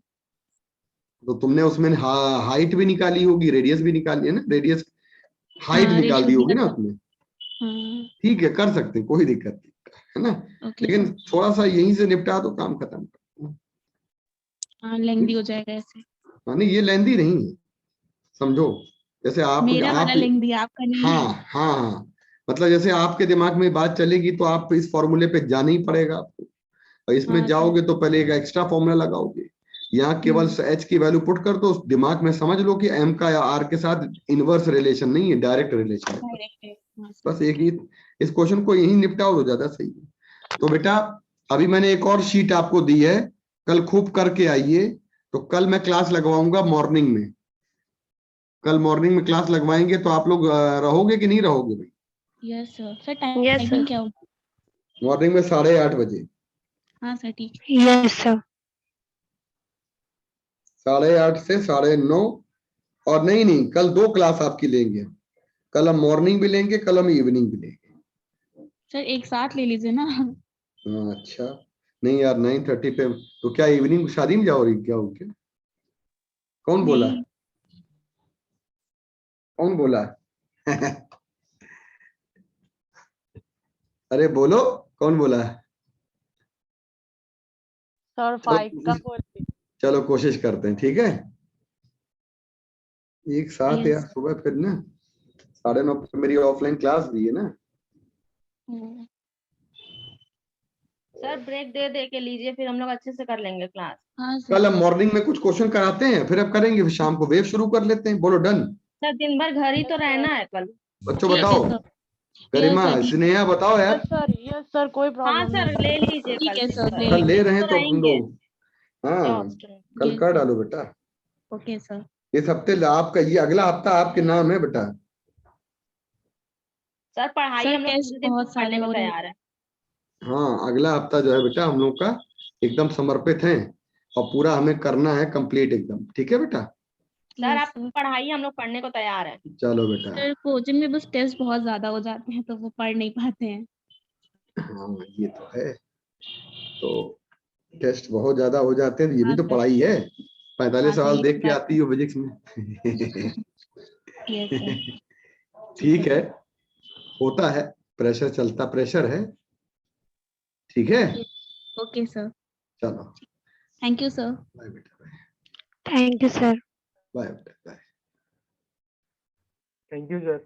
तो तुमने उसमें हाइट भी निकाली होगी, रेडियस भी निकाली है ना, रेडियस हाइट हाँ, निकाल दी radius होगी ना निकाल- उसमें। हाँ, ठीक है, कर सकते हैं, कोई दिक्कत नहीं है ना। ओके लेकिन सर। थोड़ा सा यहीं से निपटा तो काम खत्म। हाँ, लेंदी हो जाएगा ऐसे। हाँ नहीं, ये लेंदी नहीं है, समझो। जैसे आप मेरा वाला लेंदी, आपका नहीं हाँ है। हाँ हाँ, मतलब जैसे आपके दिमाग में बात चलेगी तो आप इस फॉर्मूले पे जाना ही पड़ेगा आपको, और इसमें हाँ, जाओगे तो पहले एक एक्स्ट्रा फॉर्मूला लगाओगे। यहाँ केवल एच की वैल्यू पुट कर दो, दिमाग में समझ लो कि एम का या आर के साथ इनवर्स रिलेशन नहीं है, डायरेक्ट रिलेशन है। डायरेक्ट है। हाँ, सर। बस एक ही, इस क्वेश्चन को यही निपटाओ तो ज्यादा सही है। तो बेटा अभी मैंने एक और शीट आपको दी है, कल खूब करके आइए। तो कल मैं क्लास लगवाऊंगा मॉर्निंग में, कल मॉर्निंग में क्लास लगवाएंगे, तो आप लोग रहोगे कि नहीं रहोगे भाई? Yes sir. Sir Yes, timing sir. क्या होगा? मॉर्निंग में 8:30 बजे। हाँ सर, ठीक है। Yes, sir. 8:30 से 9:30। और नहीं नहीं, कल 2 क्लास आपकी लेंगे, कल हम मॉर्निंग भी लेंगे, कल हम इवनिंग भी लेंगे। सर एक साथ ले लीजिए ना। हाँ अच्छा, नहीं यार 9:30 पे तो क्या इवनिंग शादी में जाओ क्या हो क्या? कौन बोला? नहीं, कौन बोला? अरे बोलो, कौन बोला? सर 5 का बोलिए। चलो कोशिश करते हैं, ठीक है। एक साथ यार यस। सुबह फिर ना 9:30 पे मेरी ऑफलाइन क्लास भी है ना। सर ब्रेक दे दे के लीजिए, फिर हम लोग अच्छे से कर लेंगे क्लास। हाँ सर। कल हम मॉर्निंग में कुछ क्वेश्चन कराते हैं, फिर अब करेंगे, फिर शाम को वेव शुरू कर लेते हैं। बोलो डन? सर दिन भर घर ही तो रहना है कल। बच्चों ठीक है बताओ, सर। गरिमा यस सर, ठीक स्नेहा बताओ यार। यस सर कोई हाँ प्रॉब्लम सर नहीं। ले लीजिए ठीक कल है दिन सर, भर। ले कल ले लेंगे। रहे हैं तो हम रहेंगे लोग, हाँ हॉस्टल। कल यस कर सर। डालो बेटा। Okay sir. इस हफ्ते आपका, ये अगला हफ्ता आपके नाम है बेटा। सर पढ़ाई सर हम लोग टेस्ट पूरे दिन बहुत पढ़ने सारे को हो रहे हैं। तैयार है। हाँ अगला हफ्ता जो है बेटा हम लोग का एकदम समर्पित है, और पूरा हमें करना है कंप्लीट एकदम, ठीक है बेटा। सर यस आप सर। पढ़ाई हम लोग पढ़ने को तैयार है। चलो बेटा। सर कोचिंग में बस टेस्ट बहुत ज्यादा हो जाते हैं तो वो पढ़ नहीं पाते हैं। हाँ ये तो है, तो टेस्ट बहुत ज्यादा हो जाते हैं, तो ये भी हाँ तो सर। पढ़ाई है। 45 हाँ सर, सवाल ये देख के बात आती हो फिजिक्स में। Yes sir. ठीक है, होता है, प्रेशर चलता, प्रेशर है, ठीक है। ओके। Okay sir. चलो थैंक यू सर। बाय बेटा, bye Thank you, sir. Bye बेटा, बाय। Thank you sir.